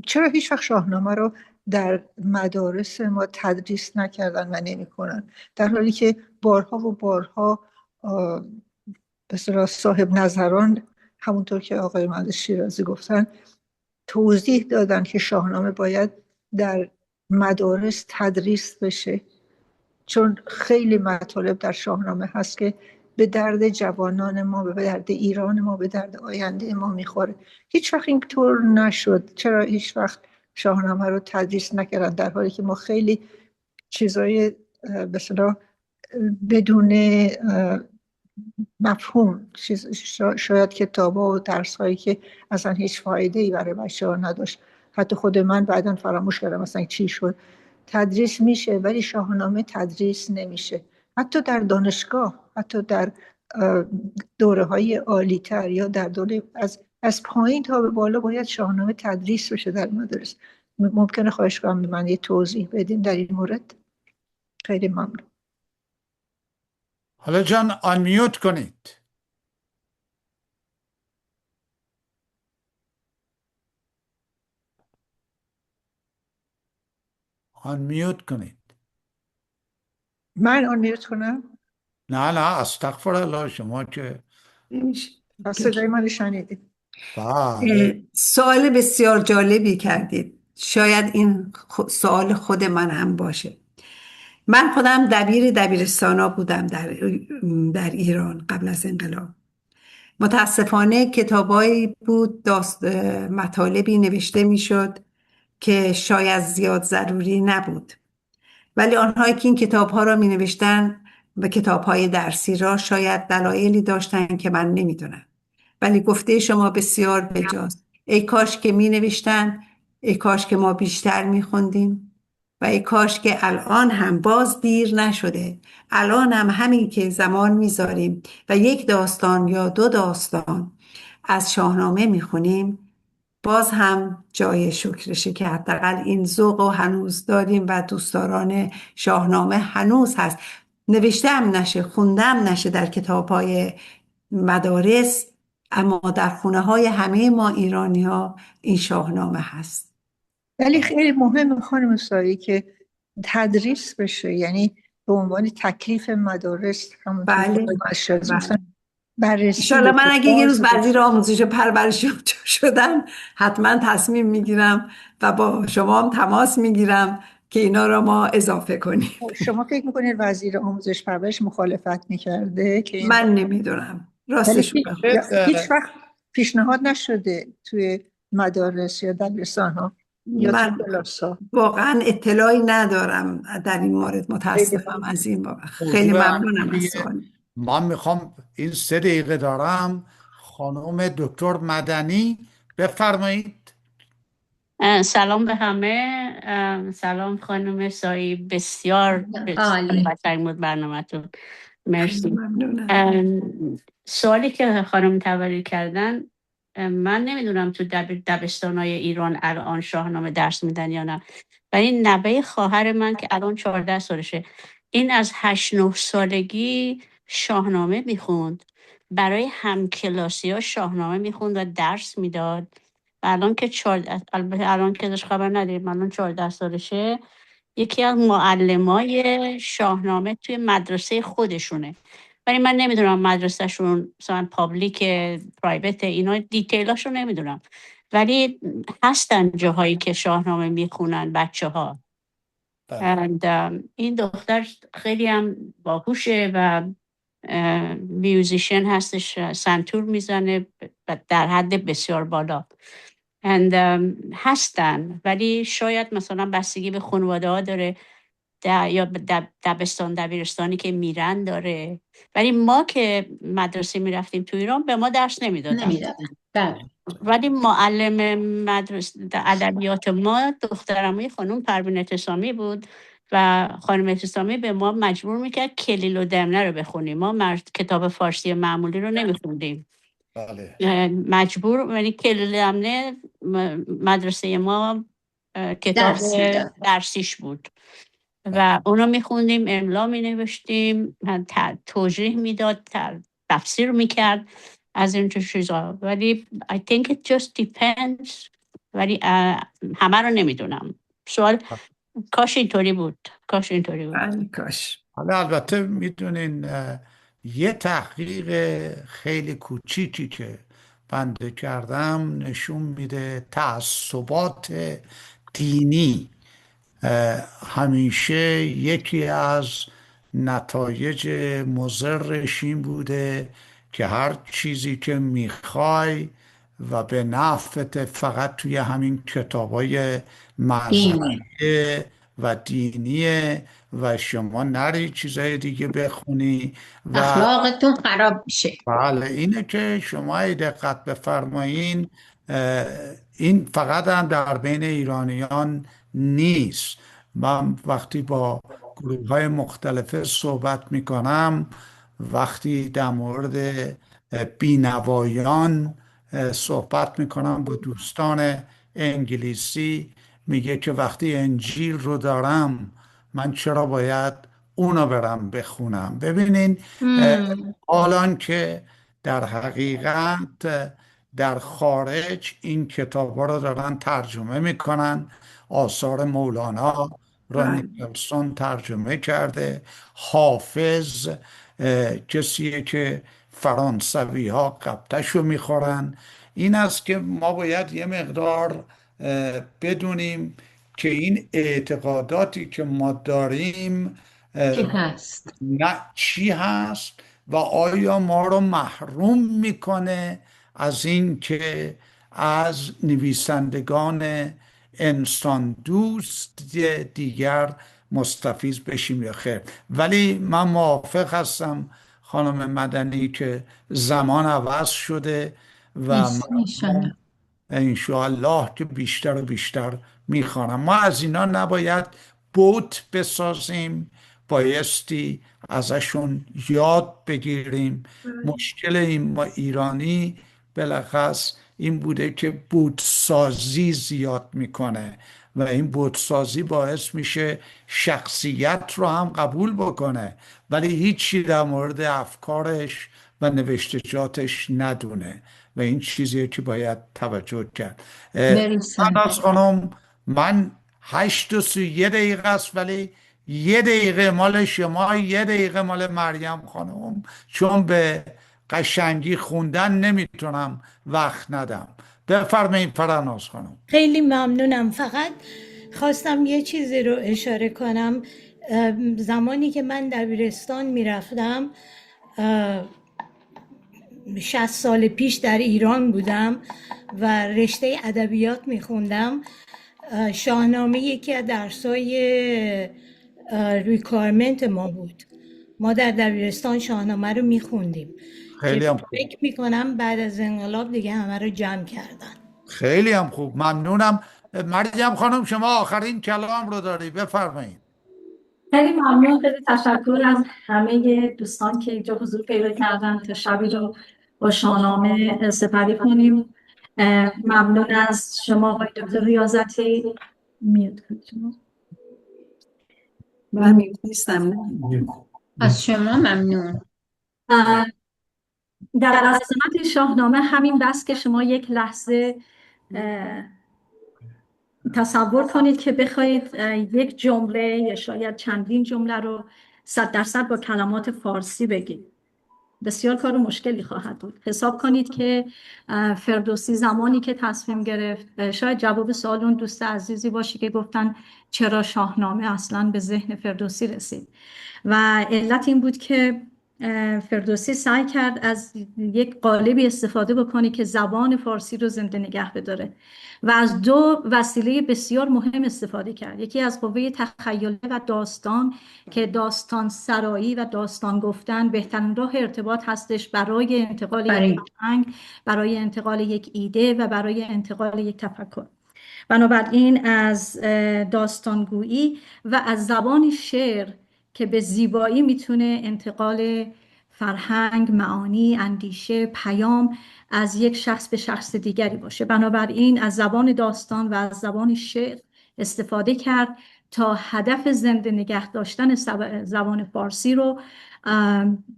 چرا هیچ وقت شاهنامه رو در مدارس ما تدریس نکردن و نمی‌کنن، در حالی که بارها و بارها به اصطلاح صاحب نظران همونطور که آقای مهندس شیرازی گفتن توضیح دادن که شاهنامه باید در مدارس تدریس بشه، چون خیلی مطالب در شاهنامه هست که به درد جوانان ما، به درد ایران ما، به درد آینده ما میخوره. هیچ وقت اینطور نشد. چرا هیچ وقت شاهنامه رو تدریس نکردن، در حالی که ما خیلی چیزای مثلا بدون مفهوم، شاید کتابا و درس هایی که اصلا هیچ فایده ای برای بچه ها نداشت، حتی خود من بعدا فراموش کردم اصلا چی شد، تدریس میشه ولی شاهنامه تدریس نمیشه. حتی در دانشگاه، حتی در دوره های عالی تر یا در دوره از پایین تا به بالا باید شاهنامه تدریس بشه در مدارس. ممکنه خواهش کنم به من یه توضیح بدین در این مورد؟ خیلی ممنون. حالا جان آنمیوت کنید. آنمیوت کنید. من آنمیوت کنم؟ نه استغفر الله، شما که صدای من شنیدید. سوال بسیار جالبی کردید. شاید این سوال خود من هم باشه. من خودم دبیرستانا بودم در ایران قبل از انقلاب. متاسفانه کتابایی بود، مطالبی نوشته میشد که شاید زیاد ضروری نبود، ولی آنهایی که این کتابها را می نوشتن و کتابهای درسی را شاید دلایلی داشتن که من نمیدونم، ولی گفته شما بسیار بجاست. ای کاش که می نوشتن، ای کاش که ما بیشتر می خوندیم، و ای کاش که الان هم باز دیر نشده، الان هم همین که زمان میذاریم و یک داستان یا دو داستان از شاهنامه میخونیم، باز هم جای شکرشه که حداقل این ذوق رو هنوز داریم و دوستداران شاهنامه هنوز هست. نوشتم نشه، خوندم نشه در کتاب‌های مدارس، اما در خونه‌های همه ما ایرانی‌ها این شاهنامه هست. ولی خیلی مهم خانم سایی که تدریس بشه، یعنی به عنوان تکلیف مدارس بله. انشالله من اگه یه روز وزیر آموزش و پرورش شدم حتما تصمیم میگیرم و با شما هم تماس میگیرم که اینا را ما اضافه کنیم. شما فکر میکنید وزیر آموزش پرورش مخالفت میکرده؟ که من نمیدونم راستش هیچ وقت پیشنهاد نشده توی مدارس یا دبیرستان ها؟ من واقعا اطلاعی ندارم در این مورد، متاسفم از این واقع. خیلی ممنونم از سوال. من میخوام این 3 دقیقه دارم، خانم دکتر مدنی بفرمایید. سلام به همه. سلام خانم سایی، بسیار قشنگ بود برنامه‌تون، مرسی. سوالی که خانم توری کردن، من نمیدونم تو دبستان‌های ایران الان شاهنامه درس میدن یا نه، ولی نوه خواهر من که الان 14 سالشه، این از 8-9 سالگی شاهنامه میخوند، برای همکلاسی ها شاهنامه میخوند و درس میداد. و الان که الان که داشت خبر نداریم، الان 14 سالشه، یکی از معلمای شاهنامه توی مدرسه خودشونه. ولی من نمیدونم مدرسهشون مثلا پابلیک، پرایوت، اینا دیتیلاشو نمیدونم، ولی هستن جاهایی که شاهنامه میخونن بچه ها. این دختر خیلی هم باهوشه و میوزیشن هستش، سنتور میزنه در حد بسیار بالا. هستن، ولی شاید مثلا بستگی به خانواده ها داره، یا دبیرستانی که میرن داره. ولی ما که مدرسه میرفتیم تو ایران به ما درس نمیدادن. ولی معلم مدرسه ادبیات ما دخترموی خانم پروین اعتصامی بود و خانم اعتصامی به ما مجبور میکرد کلیل و دمنه رو بخونیم. ما کتاب فارسی معمولی رو نمیخوندیم. مجبور، یعنی کلیل و دمنه مدرسه ما کتاب درسیش بود و اونو میخوندیم، املا مینوشتیم، توضیح میداد، تفسیر میکرد از این چیزا. ولی I think it just depends. ولی همه رو نمیدونم. سوال کاش اینطوری بود. کاش. حالا البته میدونین یه تحقیق خیلی کوچیکی که بنده کردم نشون میده تعصبات دینی همیشه یکی از نتایج مضرش این بوده که هر چیزی که میخوای و به نفعت فقط توی همین کتابای مذهبی و دینیه و شما نری چیزای دیگه بخونی و اخلاقتون خراب میشه. بله، اینه که شما دقت بفرمایین. این فقط هم در بین ایرانیان نیست. من وقتی با گروه های مختلف صحبت میکنم، وقتی در مورد بینوایان صحبت میکنم با دوستان انگلیسی، میگه که وقتی انجیل رو دارم من چرا باید اونو برم بخونم. ببینین حالان که در حقیقت در خارج این کتاب ها رو دارن ترجمه میکنن. آثار مولانا را نیکلسون ترجمه کرده. حافظ کسیه که فرانسوی ها قبطشو میخورن. این است که ما باید یه مقدار بدونیم که این اعتقاداتی که ما داریم چی هست؟ نه چی هست و آیا ما رو محروم میکنه از این که از نویسندگان انسان دوست دیگر مستفیض بشیم یا خیر. ولی من موافق هستم خانم مدنی که زمان عوض شده و من انشاءالله که بیشتر و بیشتر میخوانم. ما از اینا نباید بوت بسازیم، بایستی ازشون یاد بگیریم. مشکل این ما ایرانی بلخص این بوده که بوتسازی زیاد میکنه و این بوتسازی باعث میشه شخصیت رو هم قبول بکنه ولی هیچی در مورد افکارش و نوشتجاتش ندونه و این چیزیه که باید توجه کرد. از خانم من 8:31 است ولی 1 دقیقه مال شما، 1 دقیقه مال مریم خانم، چون به قشنگی خوندن نمیتونم وقت ندم. بفرمایید فرناز خانم. خیلی ممنونم. فقط خواستم یه چیزی رو اشاره کنم. زمانی که من دبیرستان میرفتم 60 سال پیش در ایران بودم و رشته ادبیات میخوندم. شاهنامه یکی از درسای ریکوایرمنت ما بود. ما در دبیرستان شاهنامه رو میخوندیم. خیلی هم خوب. فکر میکنم بعد از انقلاب دیگه همه رو جمع کردن. خیلی هم خوب، ممنونم. مریم خانم شما آخرین کلام رو داری، بفرمایید. خیلی ممنون، خیلی تشکر از همه دوستان که اینجا حضور پیدا کردن تا شبی رو با شاهنامه سپری کنیم. ممنون از شما آقای دکتر ریاضتی. میاد من نیستم. از شما ممنون. در عظمت شاهنامه همین بس که شما یک لحظه تصور کنید که بخواید یک جمله یا شاید چندین جمله رو 100% با کلمات فارسی بگید، بسیار کار مشکلی خواهد بود. حساب کنید که فردوسی زمانی که تصمیم گرفت، شاید جواب سوال اون دوست عزیزی باشه که گفتن چرا شاهنامه اصلا به ذهن فردوسی رسید و علت این بود که فردوسی سعی کرد از یک قالبی استفاده بکنه که زبان فارسی رو زنده نگه بداره و از 2 وسیله بسیار مهم استفاده کرد. یکی از قوه تخیل و داستان که داستان سرایی و داستان گفتن بهترین راه ارتباط هستش برای انتقال یک فرهنگ، برای انتقال یک ایده و برای انتقال یک تفکر. بنابراین از داستانگویی و از زبان شعر که به زیبایی میتونه انتقال فرهنگ، معانی، اندیشه، پیام از یک شخص به شخص دیگری باشه. بنابراین از زبان داستان و از زبان شعر استفاده کرد تا هدف زنده نگه داشتن زبان فارسی رو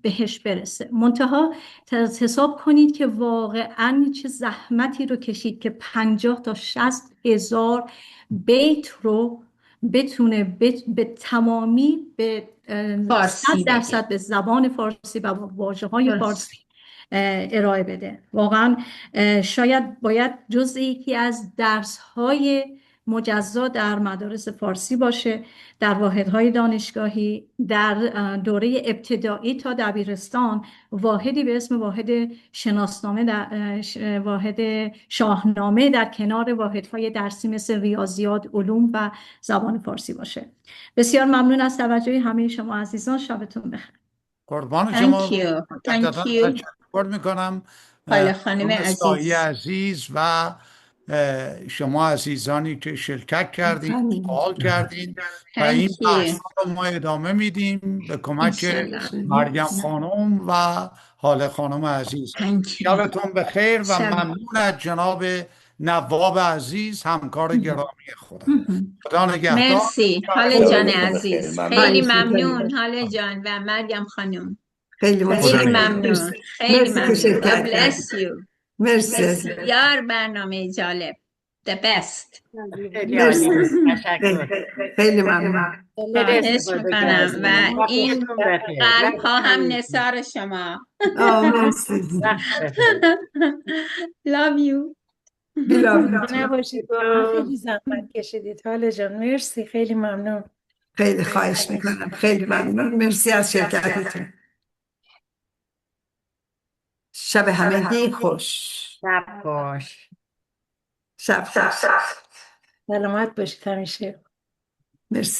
بهش برسه. منتها حساب کنید که واقعا چه زحمتی رو کشید که 50 تا 60 هزار بیت رو بتونه به تمامی به 100% به زبان فارسی و واژه‌های فارسی ارائه بده. واقعا شاید باید جزء یکی از درس‌های مجزا در مدارس فارسی باشه، در واحدهای دانشگاهی، در دوره ابتدایی تا دبیرستان واحدی به اسم واحد شناسنامه، واحد شاهنامه در کنار واحدهای درسی مثل ریاضیات، علوم و زبان فارسی باشه. بسیار ممنون از توجه همه شما عزیزان. شبتون بخیر. قربان شما. Thank you. تشکر میکنم حالا خانم سایی عزیز و شما عزیزانی که شرکت کردین، سوال کردین و این بحث رو ما ادامه میدیم به کمک مریم خانم و حال خانم عزیز. شبتون بخیر و ممنون از جناب نواب عزیز، همکار گرامی خودم. خدا نگهدار. مرسی حال جان عزیز، خیلی ممنون حال جان و مریم خانم، خیلی ممنون، خیلی ممنون. God bless you. مرسی. بسیار برنامه جالب. The best. خیلی ممنون. خواهش میکنم و این قلب ها هم نثار شما. مرسی. Love you. نباشید، خیلی زحمت کشیدید حال جان. مرسی، خیلی ممنون. خیلی خواهش میکنم، خیلی ممنون. مرسی از شرکتتون. شب همگی خوش. شب خوش. شب خوش. سلامت باشید همیشه. مرسی.